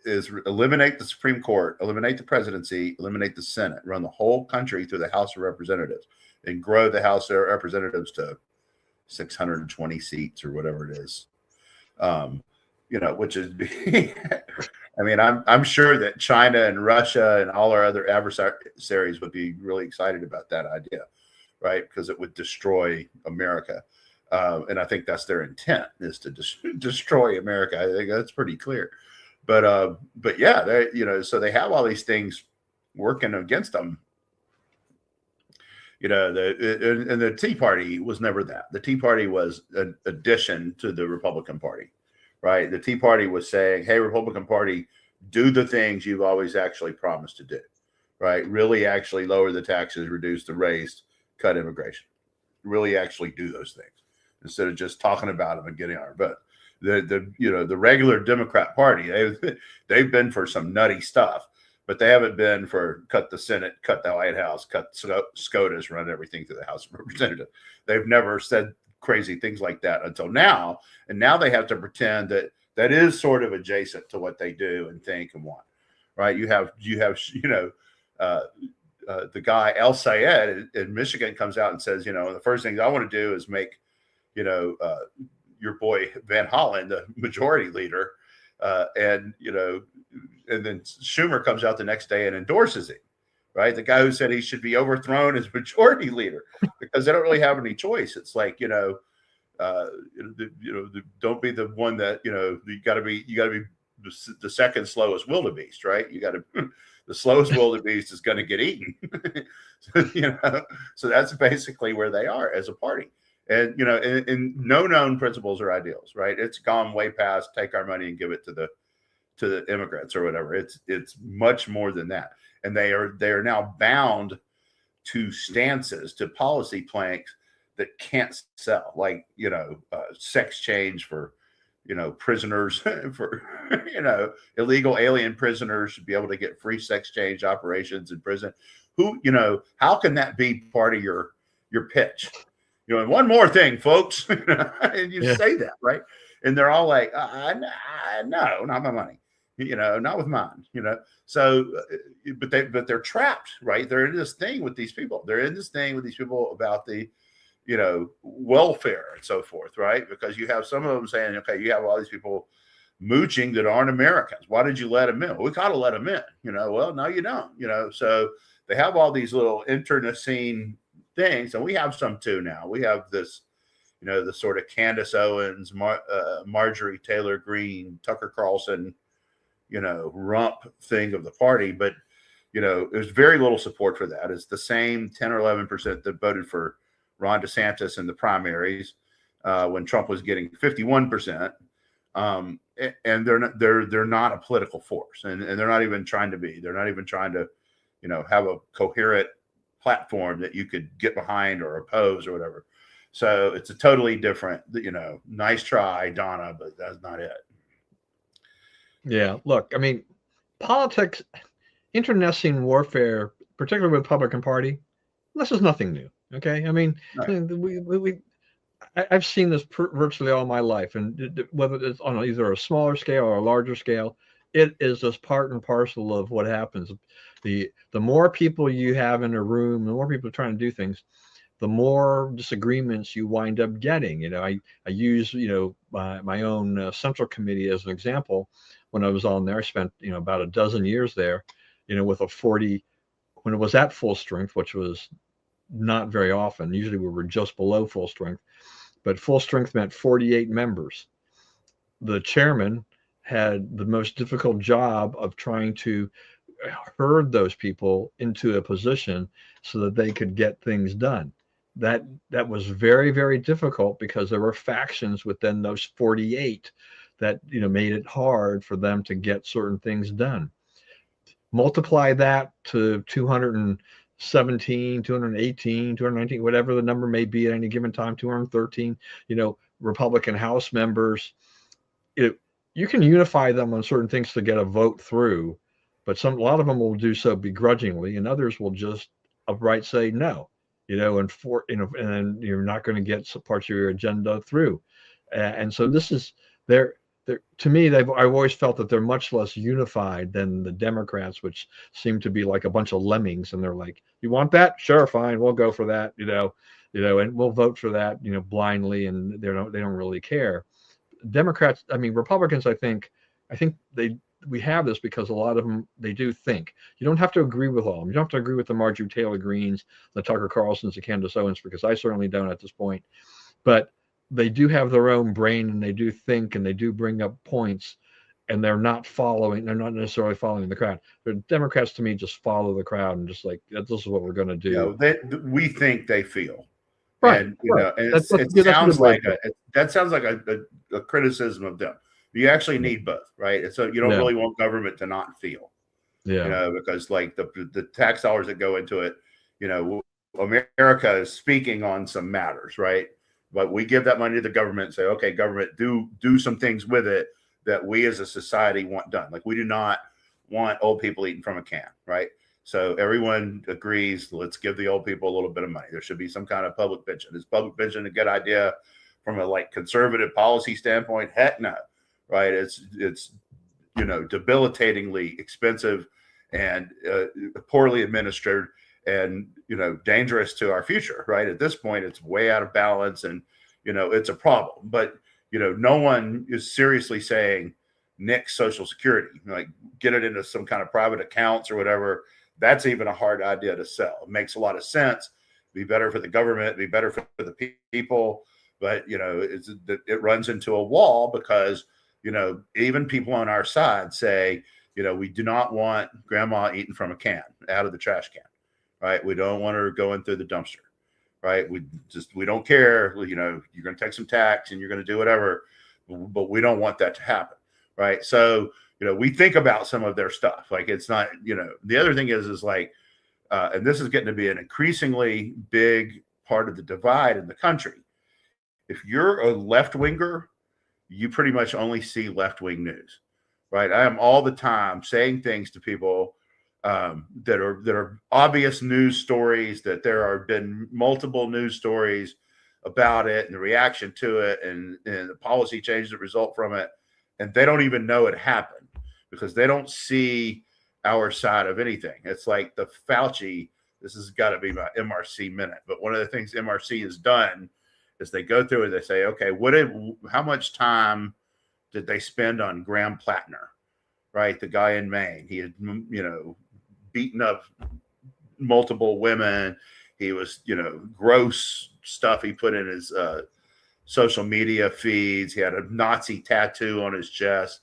is eliminate the Supreme Court, eliminate the presidency, eliminate the Senate, run the whole country through the House of Representatives, and grow the House of Representatives to 620 seats or whatever it is. Which is, I mean, I'm sure that China and Russia and all our other adversaries would be really excited about that idea, right? Because it would destroy America. And I think that's their intent, is to destroy America. I think that's pretty clear. But yeah, they, so they have all these things working against them. And the Tea Party was never that. The Tea Party was an addition to the Republican Party, right? The Tea Party was saying, hey, Republican Party, do the things you've always actually promised to do, right? Really actually lower the taxes, reduce the rates, cut immigration. Really actually do those things instead of just talking about them and getting on our butt. The regular Democrat Party, they've been for some nutty stuff, but they haven't been for cut the Senate, cut the White House, cut SCOTUS, run everything through the House of Representatives. They've never said crazy things like that until now. And now they have to pretend that is sort of adjacent to what they do and think and want, right? You have the guy El Sayed in Michigan comes out and says, the first thing I want to do is make, your boy Van Hollen the majority leader, and then Schumer comes out the next day and endorses him, right? The guy who said he should be overthrown as majority leader because they don't really have any choice. It's like, don't be the one that, you got to be the second slowest wildebeest, right? You got to, the slowest wildebeest is going to get eaten. So that's basically where they are as a party. And, and no known principles or ideals, right? It's gone way past take our money and give it to the immigrants or whatever. It's much more than that. And they are now bound to stances, to policy planks that can't sell, like, sex change for, prisoners, for, illegal alien prisoners should be able to get free sex change operations in prison. How can that be part of your pitch? And one more thing, folks, and you say that, right? And they're all like, no, not my money, not with mine, So, but they're trapped, right? They're in this thing with these people. They're in this thing with these people about the, welfare and so forth, right? Because you have some of them saying, okay, you have all these people mooching that aren't Americans. Why did you let them in? Well, we gotta let them in, well, no, you don't, so they have all these little internecine things, and we have some too now. We have this, the sort of Candace Owens, Marjorie Taylor Greene, Tucker Carlson, rump thing of the party, but there's very little support for that. It's the same 10 or 11% that voted for Ron DeSantis in the primaries when Trump was getting 51%, and they're not a political force, and they're not even trying to be. They're not even trying to, have a coherent platform that you could get behind or oppose or whatever. So it's a totally different, nice try, Donna, but that's not it. Yeah, look, I mean, politics, internecine warfare, particularly with the Republican Party, this is nothing new. Okay, I mean, right. I've seen this virtually all my life, and whether it's on either a smaller scale or a larger scale, it is just part and parcel of what happens. The more people you have in a room, the more people trying to do things, the more disagreements you wind up getting. I use my own central committee as an example. When I was on there, I spent about a dozen years there, with a 40 when it was at full strength, which was not very often. Usually we were just below full strength, but full strength meant 48 members. The chairman had the most difficult job of trying to herd those people into a position so that they could get things done. That was very, very difficult because there were factions within those 48 that made it hard for them to get certain things done. Multiply that to 217, 218, 219, whatever the number may be at any given time, 213, Republican House members. You can unify them on certain things to get a vote through, but a lot of them will do so begrudgingly, and others will just outright say no, and then you're not going to get some parts of your agenda through. And so this is to me, I've always felt that they're much less unified than the Democrats, which seem to be like a bunch of lemmings, and they're like, "You want that? Sure, fine, we'll go for that," and we'll vote for that, blindly, and they don't really care. Democrats, I mean, Republicans, I think we have this because a lot of them, they do think. You don't have to agree with all of them. You don't have to agree with the Marjorie Taylor Greenes, the Tucker Carlsons, the Candace Owens, because I certainly don't at this point. But they do have their own brain, and they do think, and they do bring up points, and they're not necessarily following the crowd. The Democrats, to me, just follow the crowd and just like, this is what we're going to do. We think they feel. Right. And, right. And it sounds like that sounds like a criticism of them. You actually need both, right? And so you don't really want government to not feel, because like the tax dollars that go into it, America is speaking on some matters, right? But we give that money to the government and say, okay, government, do some things with it that we as a society want done. Like, we do not want old people eating from a can, right? So everyone agrees, let's give the old people a little bit of money. There should be some kind of public pension. Is public pension a good idea from a conservative policy standpoint? Heck no, right? It's debilitatingly expensive and poorly administered and, dangerous to our future, right? At this point, it's way out of balance and, it's a problem. But, no one is seriously saying nix Social Security, like get it into some kind of private accounts or whatever. That's even a hard idea to sell. It makes a lot of sense. Be better for the government, be better for the people. But, it runs into a wall because, even people on our side say, we do not want grandma eating from a can out of the trash can, right? We don't want her going through the dumpster, right? We don't care. You're going to take some tax and you're going to do whatever, but we don't want that to happen, right? So, we think about some of their stuff. Like it's not, the other thing is like, and this is getting to be an increasingly big part of the divide in the country. If you're a left-winger, you pretty much only see left-wing news, right? I am all the time saying things to people that are obvious news stories, that there have been multiple news stories about it and the reaction to it and the policy changes that result from it. And they don't even know it happened because they don't see our side of anything. It's like the Fauci, this has got to be my MRC minute. But one of the things MRC has done is they go through and they say, okay, how much time did they spend on Graham Plattner, right? The guy in Maine. He had, beaten up multiple women. He was, gross stuff he put in his social media feeds. He had a Nazi tattoo on his chest,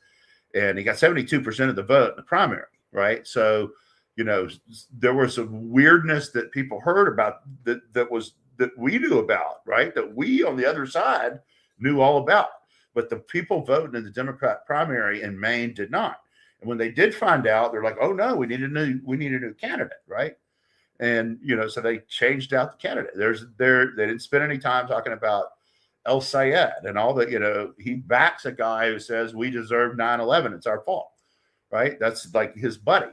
and he got 72% of the vote in the primary, right? So, there was some weirdness that people heard about that we knew about, right? That we on the other side knew all about, but the people voting in the Democrat primary in Maine did not. And when they did find out, they're like, "Oh no, we need a new candidate," right? And so they changed out the candidate. They didn't spend any time talking about El Sayed and all that. He backs a guy who says we deserve 9/11. It's our fault, right? That's like his buddy.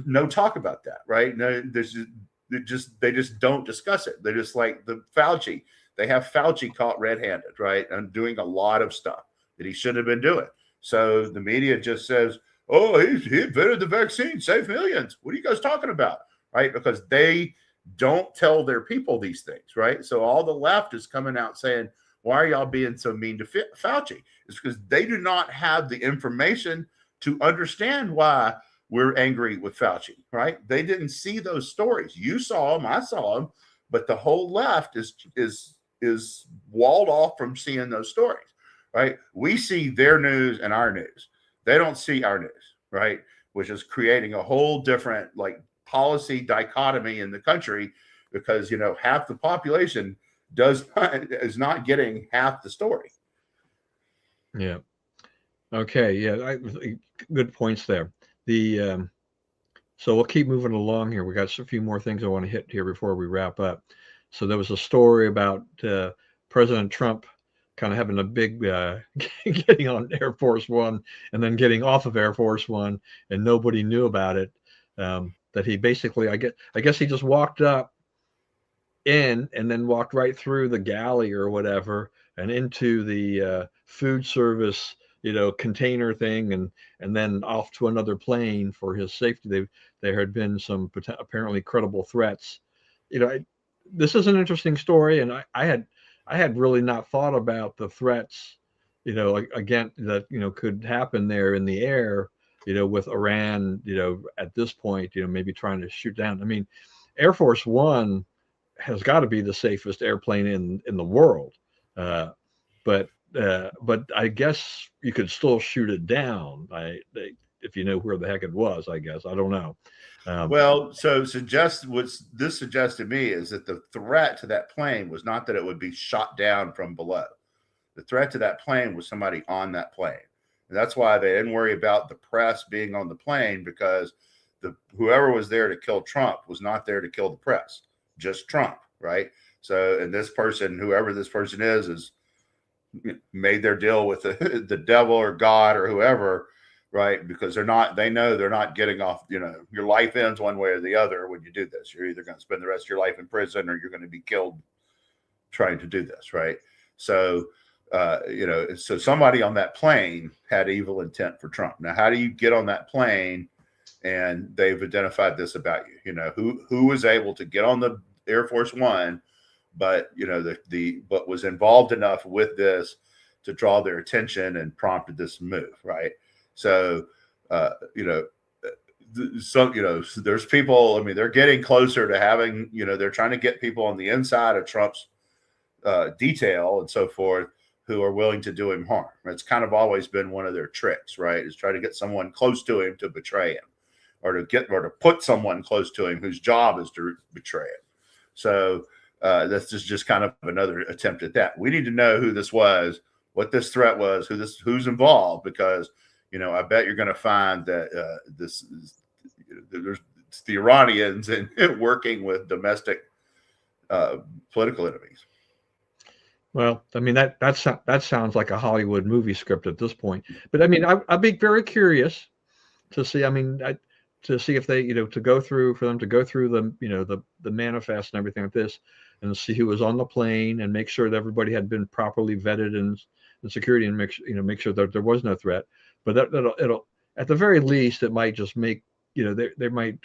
No talk about that, right? No, they just don't discuss it. They're just like the Fauci. They have Fauci caught red-handed, right? And doing a lot of stuff that he shouldn't have been doing. So the media just says, oh, he invented the vaccine, save millions. What are you guys talking about? Right? Because they don't tell their people these things, right? So all the left is coming out saying, why are y'all being so mean to Fauci? It's because they do not have the information to understand why we're angry with Fauci, right? They didn't see those stories. You saw them, I saw them, but the whole left is walled off from seeing those stories, right? We see their news and our news. They don't see our news, right? Which is creating a whole different policy dichotomy in the country because, half the population is not getting half the story. Yeah. Okay. Yeah. Good points there. So we'll keep moving along here. We got a few more things I want to hit here before we wrap up. So there was a story about President Trump kind of having a big getting on Air Force One and then getting off of Air Force One, and nobody knew about it. That he basically, I guess he just walked up in and then walked right through the galley or whatever and into the food service container thing and then off to another plane for his safety. There had been some apparently credible threats. This is an interesting story, and I had really not thought about the threats, again that could happen there in the air, with Iran, at this point, maybe trying to shoot down. I mean, Air Force One has got to be the safest airplane in the world, but I guess you could still shoot it down. If you know where the heck it was, I guess. I don't know. Well, so what this suggests to me is that the threat to that plane was not that it would be shot down from below. The threat to that plane was somebody on that plane. And that's why they didn't worry about the press being on the plane, because whoever was there to kill Trump was not there to kill the press, just Trump, right? So, and this person, whoever this person is made their deal with the devil or God or whoever, right? Because they know they're not getting off, your life ends one way or the other when you do this. You're either going to spend the rest of your life in prison or you're going to be killed trying to do this, right? So so somebody on that plane had evil intent for Trump. Now, how do you get on that plane and they've identified this about you? You know, who was able to get on the Air Force One, but but was involved enough with this to draw their attention and prompted this move, right? So, there's people. I mean, they're getting closer to having. They're trying to get people on the inside of Trump's detail and so forth who are willing to do him harm. It's kind of always been one of their tricks, right? Is try to get someone close to him to betray him, or to put someone close to him whose job is to betray him. So that's just kind of another attempt at that. We need to know who this was, what this threat was, who's involved, because I bet you're going to find that there's the Iranians and working with domestic political enemies. Well, I mean that sounds like a Hollywood movie script at this point. But I mean, I'd be very curious to see. I mean, to see if they, for them to go through the manifest and everything like this, and see who was on the plane and make sure that everybody had been properly vetted in security, and make sure that there was no threat. But it'll at the very least, it might just make they might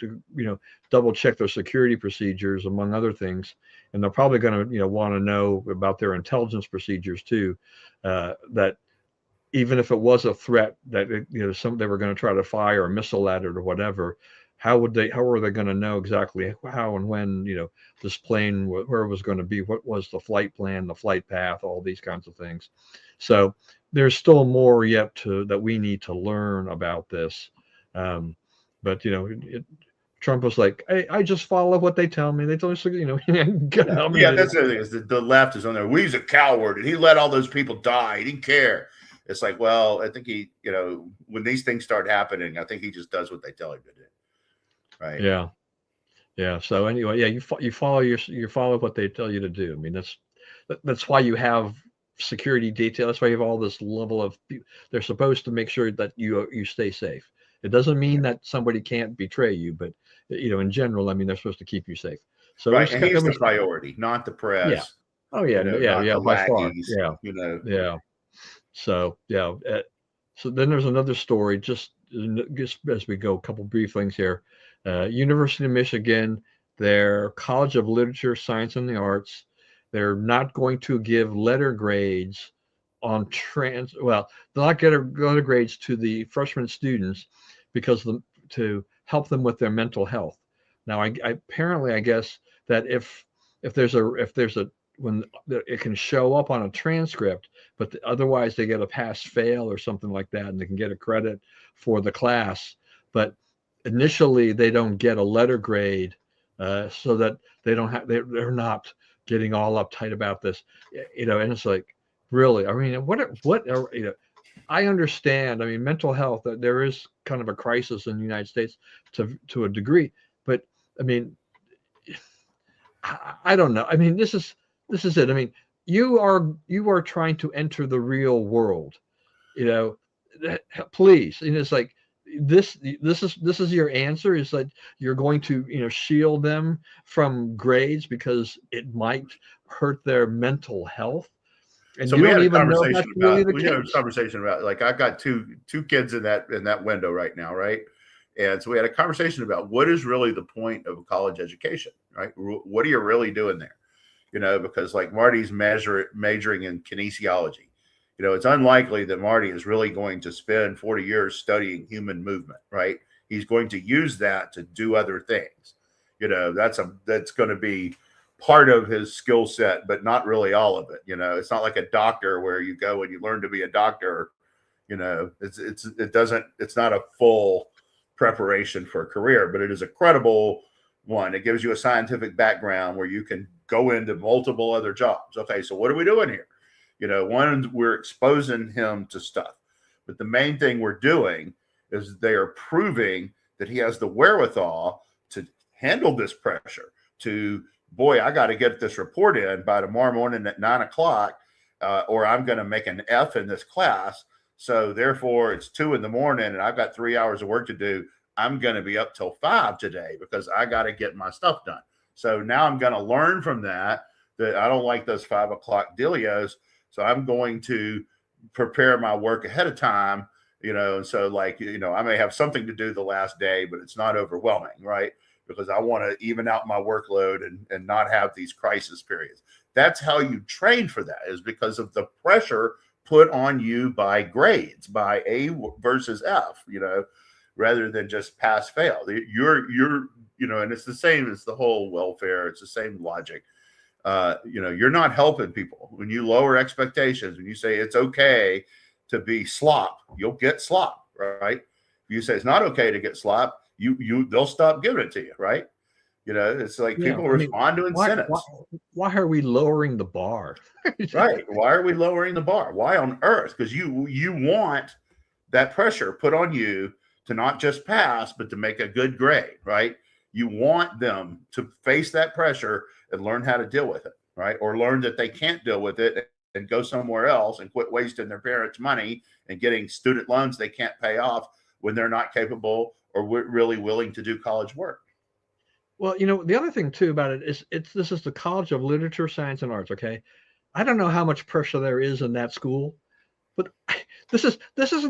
double check their security procedures, among other things, and they're probably going to want to know about their intelligence procedures too. That even if it was a threat that they were going to try to fire a missile at it or whatever, how were they going to know exactly how and when this plane, where it was going to be, what was the flight plan, the flight path, all these kinds of things. So there's still more yet that we need to learn about this. But Trump was like, hey, I just follow what they tell me. They tell me, yeah, that's the thing, is the left is on there. Well, he's a coward and he let all those people die. He didn't care. It's like, well, I think he, when these things start happening, I think he just does what they tell him to do. Right. Yeah. Yeah. So anyway, yeah, you follow what they tell you to do. I mean, that's why you have security detail. That's why you have all this level of, they're supposed to make sure that you stay safe. It doesn't mean that somebody can't betray you, but in general, I mean, they're supposed to keep you safe. So right, and he's the priority, not the press. Yeah. Oh yeah, yeah, by far. Yeah. Yeah. So yeah. So then there's another story. Just as we go, a couple brief things here. University of Michigan, their College of Literature, Science, and the Arts, they're not going to give letter grades on they'll not get letter grades to the freshman students because to help them with their mental health. Now, I apparently guess that if there's a when it can show up on a transcript, but otherwise they get a pass fail or something like that, and they can get a credit for the class. But initially they don't get a letter grade, so that they're not getting all uptight about this, and it's like, really, I mean, what are, I understand. I mean, mental health, there is kind of a crisis in the United States to a degree, but I mean, I don't know. I mean, this is it. I mean, you are trying to enter the real world, please. And it's like, this is your answer, is that you're going to shield them from grades because it might hurt their mental health. And so you we don't had a even know conversation that's really about the had a case. conversation about, like, I've got two kids in that window right now, right? And so we had a conversation about what is really the point of a college education, right? What are you really doing there? Because like Marty's majoring in kinesiology. It's unlikely that Marty is really going to spend 40 years studying human movement, right? He's going to use that to do other things. That's going to be part of his skill set, but not really all of it. It's not like a doctor where you go and you learn to be a doctor. It's not a full preparation for a career, but it is a credible one. It gives you a scientific background where you can go into multiple other jobs. Okay, so what are we doing here? One, we're exposing him to stuff, but the main thing we're doing is they are proving that he has the wherewithal to handle this pressure. Boy, I got to get this report in by tomorrow morning at 9:00, or I'm going to make an F in this class. So therefore, it's 2 a.m. and I've got 3 hours of work to do. I'm going to be up till 5 today because I got to get my stuff done. So now I'm going to learn from that I don't like those 5 o'clock dealios. So I'm going to prepare my work ahead of time, and so like, I may have something to do the last day, but it's not overwhelming, right? Because I want to even out my workload and not have these crisis periods. That's how you train for that, is because of the pressure put on you by grades, by A versus F, rather than just pass fail. You're and it's the same as the whole welfare. It's the same logic. You're not helping people when you lower expectations. When you say it's okay to be slop, you'll get slop, right? If you say it's not okay to get slop, they'll stop giving it to you, right? It's like people respond to incentives. Why are we lowering the bar? Right. Why are we lowering the bar? Why on earth? Because you want that pressure put on you to not just pass, but to make a good grade, right? You want them to face that pressure and learn how to deal with it, right? Or learn that they can't deal with it and go somewhere else and quit wasting their parents' money and getting student loans they can't pay off when they're not capable or really willing to do college work. Well, the other thing too about it is this is the College of Literature, Science, and Arts. Okay, I don't know how much pressure there is in that school, but this is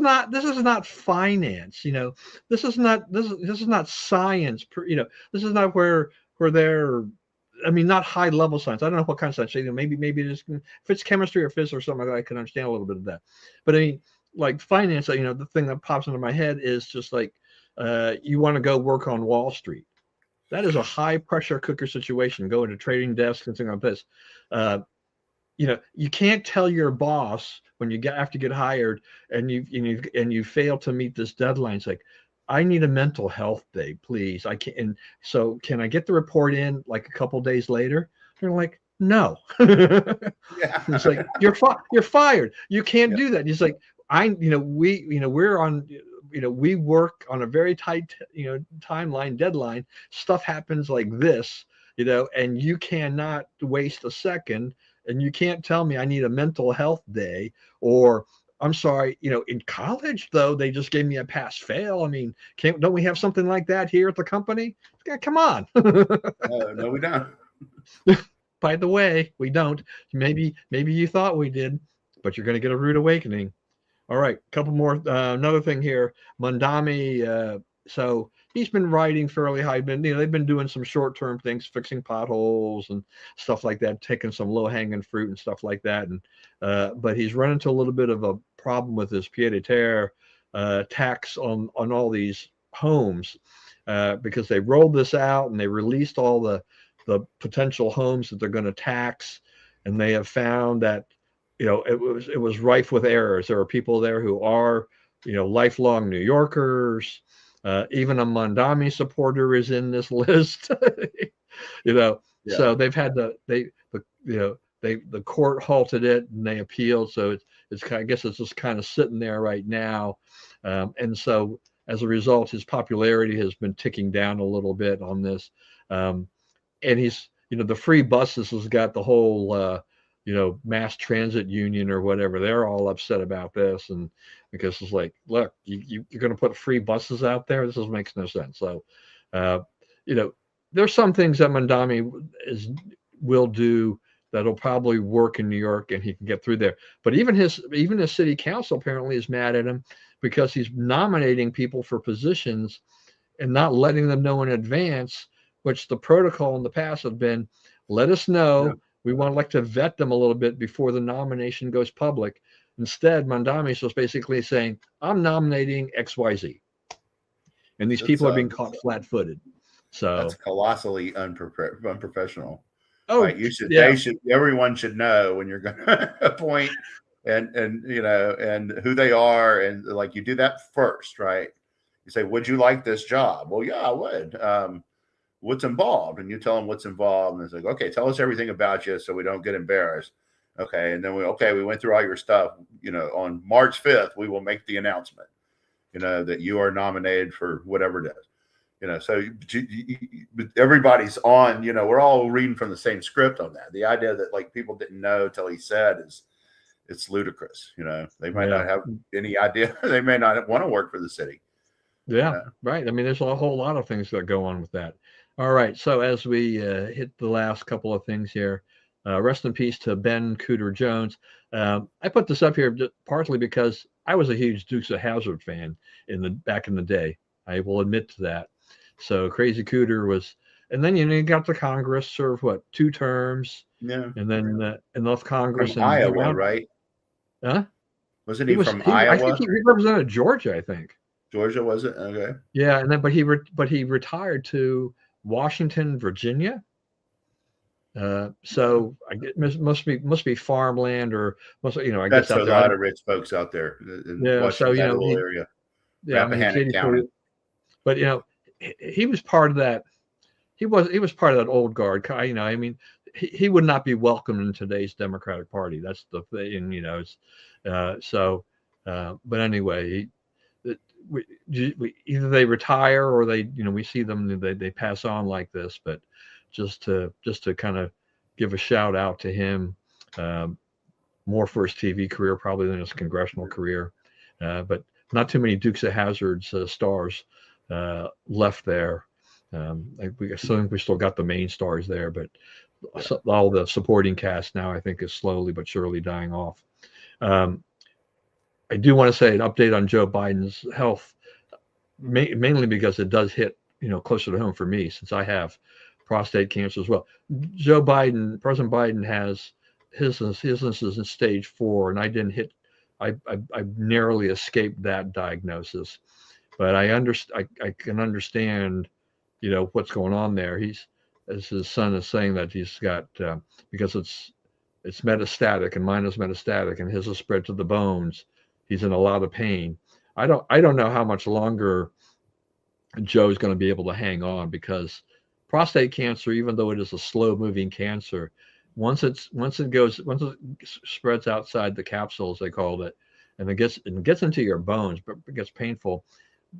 not finance. This is not science. This is not where they're. I mean, not high level science. I don't know what kind of science. Maybe it is, if it's chemistry or physics or something like that, I can understand a little bit of that. But I mean, like finance. The thing that pops into my head is just like you want to go work on Wall Street. That is a high pressure cooker situation. Go into trading desks and things like this. You can't tell your boss when you have to get hired and you fail to meet this deadline. It's like, I need a mental health day, please. I can't. And so, can I get the report in like a couple days later? They're like, no. Yeah. It's like you're fired. You can't do that. And he's like, we're on. We work on a very tight, timeline, deadline. Stuff happens like this, and you cannot waste a second, and you can't tell me I need a mental health day, or I'm sorry, in college though, they just gave me a pass fail. I mean, don't we have something like that here at the company? Yeah, come on. No, we don't. By the way, we don't. Maybe you thought we did, but you're going to get a rude awakening. All right, a couple more. Another thing here, Mamdani. So he's been riding fairly high. They've been doing some short-term things, fixing potholes and stuff like that, taking some low-hanging fruit and stuff like that. And but he's run into a little bit of a problem with this pied-à-terre tax on all these homes because they rolled this out and they released all the potential homes that they're going to tax, and they have found that. It was rife with errors. There are people there who are, lifelong New Yorkers. Even a Mamdani supporter is in this list. Yeah. So they've had the court halted it and they appealed. So I guess it's just kind of sitting there right now. And so as a result, his popularity has been ticking down a little bit on this. And he's, the free buses has got the whole. Mass transit union or whatever, they're all upset about this. And because it's like, look, you're going to put free buses out there. This makes no sense. So, there's some things that Mamdani will do that'll probably work in New York and he can get through there. But even his city council apparently is mad at him because he's nominating people for positions and not letting them know in advance, which the protocol in the past have been, let us know. Yeah. We want to like to vet them a little bit before the nomination goes public. Instead, Mamdani is just basically saying, I'm nominating XYZ. And these people are being caught flat-footed. So that's colossally unprofessional. Oh, right? Everyone should know when you're going to appoint and who they are. And like, you do that first, right? You say, would you like this job? Well, yeah, I would. What's involved? And you tell them what's involved. And it's like, okay, tell us everything about you so we don't get embarrassed. Okay. And then we went through all your stuff. On March 5th, we will make the announcement, that you are nominated for whatever it is. So everybody's on, we're all reading from the same script on that. The idea that like people didn't know till he said it's ludicrous. They might not have any idea. They may not want to work for the city. Yeah, right. I mean, there's a whole lot of things that go on with that. All right. So as we hit the last couple of things here, rest in peace to Ben Cooter Jones. I put this up here partly because I was a huge Dukes of Hazzard fan back in the day. I will admit to that. So Crazy Cooter was, and then you got the Congress, served what, 2 terms, Yeah. and then enough From Congress, and he Iowa, wound, right? huh? Wasn't He he was from I think Iowa? he represented Georgia, I think. Georgia, was it? Okay. Yeah, and then but he retired to Washington, Virginia. Yeah. So I get must be farmland, or I guess That's a out there. I lot don't. of rich folks out there in Yeah, so Washington, that little area, yeah, I mean, he's Rappahannock County. 84, but he was part of that. He was part of that old guard. I mean, he would not be welcome in today's Democratic Party. That's the thing. It's so. But anyway, either they retire, or we see them, they pass on like this. But just to kind of give a shout out to him, um, more for his TV career probably than his congressional career, but not too many Dukes of Hazzard's stars left there. I think we still got the main stars there, but all the supporting cast now, I think, is slowly but surely dying off. Um, I do want to say an update on Joe Biden's health, mainly because it does hit closer to home for me, since I have prostate cancer as well. President Biden has his is in stage 4, and I didn't hit. I narrowly escaped that diagnosis, but I can understand, what's going on there. As his son is saying, that he's got because it's metastatic, and mine is metastatic, and his is spread to the bones. He's in a lot of pain. I don't know how much longer Joe's going to be able to hang on, because prostate cancer, even though it is a slow moving cancer, once it spreads outside the capsule, as they called it, and it gets into your bones, but it gets painful.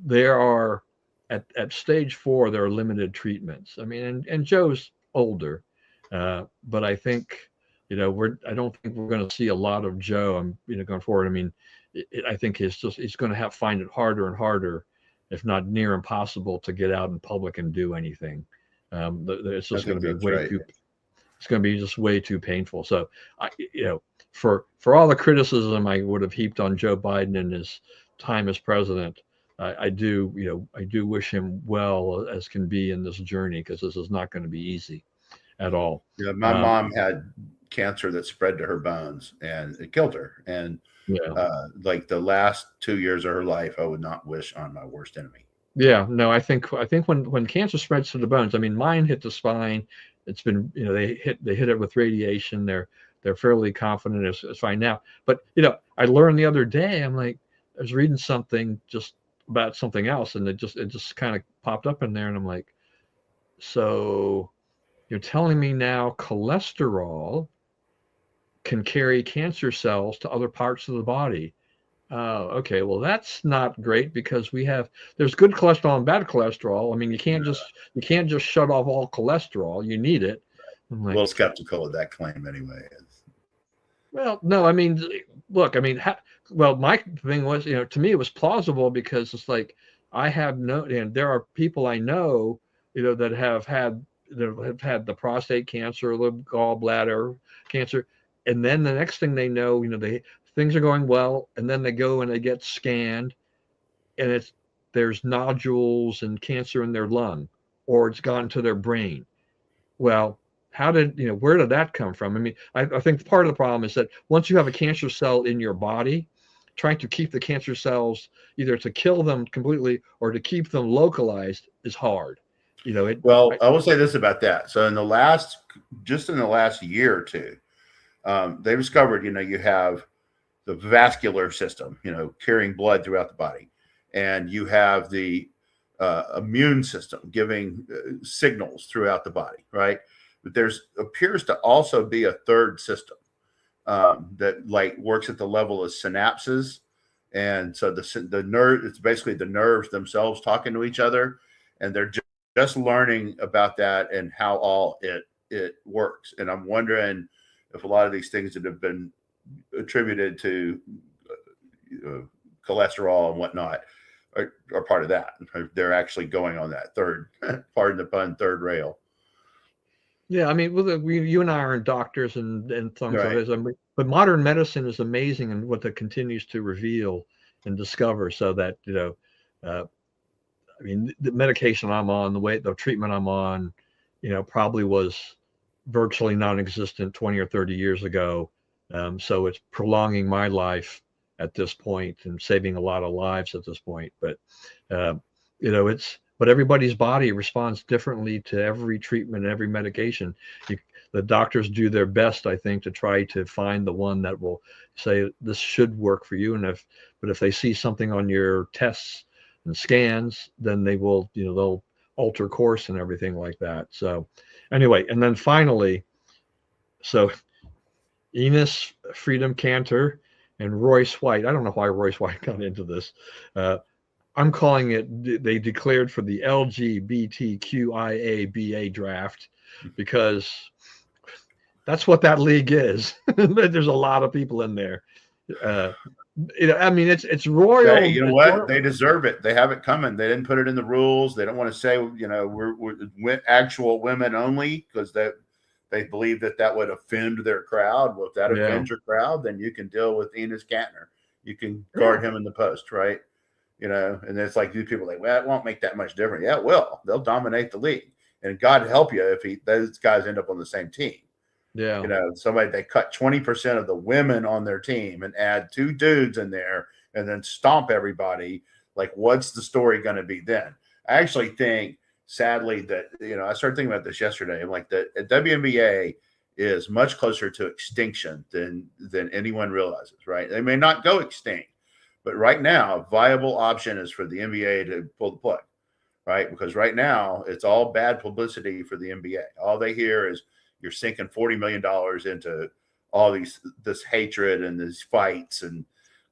There are at stage 4, there are limited treatments. I mean, and Joe's older, but I think I don't think we're going to see a lot of Joe. Going forward. I mean, I think he's going to find it harder and harder, if not near impossible, to get out in public and do anything. It's I just going think to be that's right. it's going to be just way too painful. So for all the criticism I would have heaped on Joe Biden in his time as president, I do wish him well as can be in this journey, because this is not going to be easy at all. Yeah, my mom had cancer that spread to her bones, and it killed her. And Yeah. like the last 2 years of her life, I would not wish on my worst enemy. Yeah, no, I think when cancer spreads to the bones, I mean, mine hit the spine. It's been, they hit it with radiation. They're fairly confident it's fine now. But I learned the other day, I'm like, I was reading something just about something else, and it just kind of popped up in there, and I'm like, so you're telling me now cholesterol can carry cancer cells to other parts of the body? Oh, okay. Well, that's not great, because there's good cholesterol and bad cholesterol. I mean, you can't just shut off all cholesterol. You need it. I'm A like, little skeptical of that claim anyway. well, no, I mean, look, I mean, well, my thing was, to me, it was plausible, because it's like, and there are people I know, that have had the prostate cancer, the gallbladder cancer, and then the next thing they know, things are going well, and then they go and they get scanned, and there's nodules and cancer in their lung, or it's gone to their brain. Well, where did that come from? I mean, I think part of the problem is that once you have a cancer cell in your body, trying to keep the cancer cells, either to kill them completely or to keep them localized, is hard. Well, I will say this about that. So in the last year or two, they discovered, you have the vascular system, carrying blood throughout the body, and you have the immune system giving signals throughout the body, right? But there's appears to also be a third system that like works at the level of synapses, and so the nerve, it's basically the nerves themselves talking to each other, and they're just learning about that and how all it works. And I'm wondering if a lot of these things that have been attributed to cholesterol and whatnot are part of that. They're actually going on that third, pardon the pun, third rail. Yeah, I mean, you and I aren't doctors and things like Right. this, but modern medicine is amazing and what it continues to reveal and discover. So that I mean, the medication I'm on, the treatment I'm on, probably was virtually non-existent 20 or 30 years ago. So it's prolonging my life at this point and saving a lot of lives at this point. But uh, but everybody's body responds differently to every treatment and every medication. The doctors do their best, I think, to try to find the one that will say this should work for you. But if they see something on your tests and scans, then they'll alter course and everything like that. So anyway, and then finally, so Enos Freedom Cantor and Royce White. I don't know why Royce White got into this. I'm calling it, they declared for the LGBTQIABA draft because that's what that league is. There's a lot of people in there. I mean, it's royal. Hey, you know what? Royal. They deserve it. They have it coming. They didn't put it in the rules. They don't want to say, we're actual women only because they believe that would offend their crowd. Well, if that offends your crowd, then you can deal with Enos Kantner. You can guard him in the post, right? And it's like these people are like, well, it won't make that much difference. Yeah, it will. They'll dominate the league. And God help you if those guys end up on the same team. Yeah. They cut 20% of the women on their team and add 2 dudes in there and then stomp everybody. Like, what's the story going to be then? I actually think, sadly, that, I started thinking about this yesterday. I'm like, the WNBA is much closer to extinction than anyone realizes, right? They may not go extinct, but right now, a viable option is for the NBA to pull the plug, right? Because right now, it's all bad publicity for the NBA. All they hear is, you're sinking $40 million into all this hatred and these fights and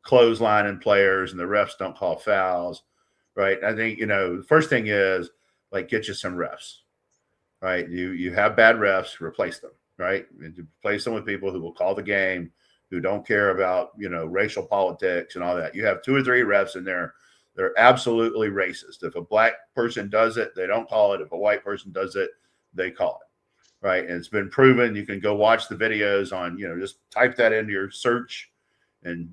clotheslining players, and the refs don't call fouls, right? I think, the first thing is, like, get you some refs, right? You have bad refs, replace them, right? And replace them with people who will call the game, who don't care about, racial politics and all that. You have 2 or 3 refs in there. They're absolutely racist. If a black person does it, they don't call it. If a white person does it, they call it. Right. And it's been proven. You can go watch the videos on, just type that into your search and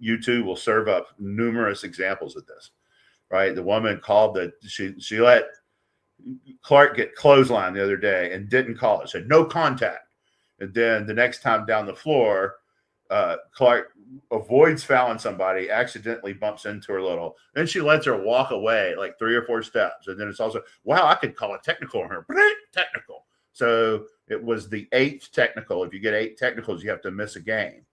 YouTube will serve up numerous examples of this. Right. The woman called she let Clark get clothesline the other day and didn't call it, said no contact. And then the next time down the floor, Clark avoids fouling somebody, accidentally bumps into her a little. Then she lets her walk away like 3 or 4 steps. And then it's also, wow, I could call a technical on her. Technical. So it was the 8th technical. If you get 8 technicals, you have to miss a game.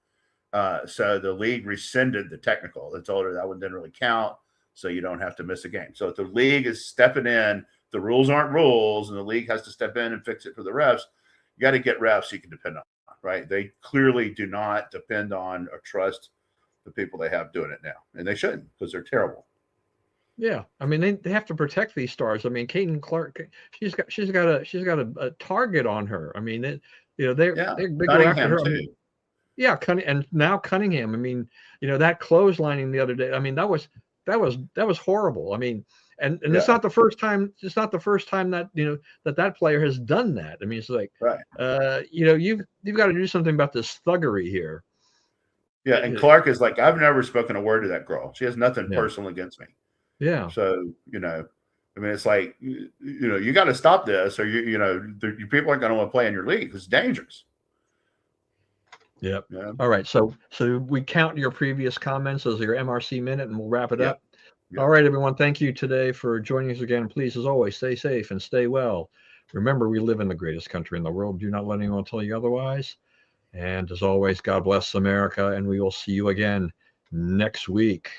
So the league rescinded the technical. They told her that one didn't really count, so you don't have to miss a game. So if the league is stepping in, the rules aren't rules, and the league has to step in and fix it for the refs. You got to get refs you can depend on, right? They clearly do not depend on or trust the people they have doing it now, and they shouldn't because they're terrible. Yeah, I mean they have to protect these stars. I mean, Caitlin Clark, she's got a target on her. I mean, they go after her. I mean, yeah, and now Cunningham. I mean, that clotheslining the other day. I mean, that was horrible. I mean, and it's not the first time. It's not the first time that that player has done that. I mean, it's like, right. You've got to do something about this thuggery here. Yeah, and Clark is like, I've never spoken a word to that girl. She has nothing personal against me. Yeah. So, I mean, it's like, you got to stop this or, you people aren't going to want to play in your league. It's dangerous. Yep. Yeah. All right. So we count your previous comments as your MRC minute and we'll wrap it up. Yep. All right, everyone. Thank you today for joining us again. Please, as always, stay safe and stay well. Remember, we live in the greatest country in the world. Do not let anyone tell you otherwise. And as always, God bless America. And we will see you again next week.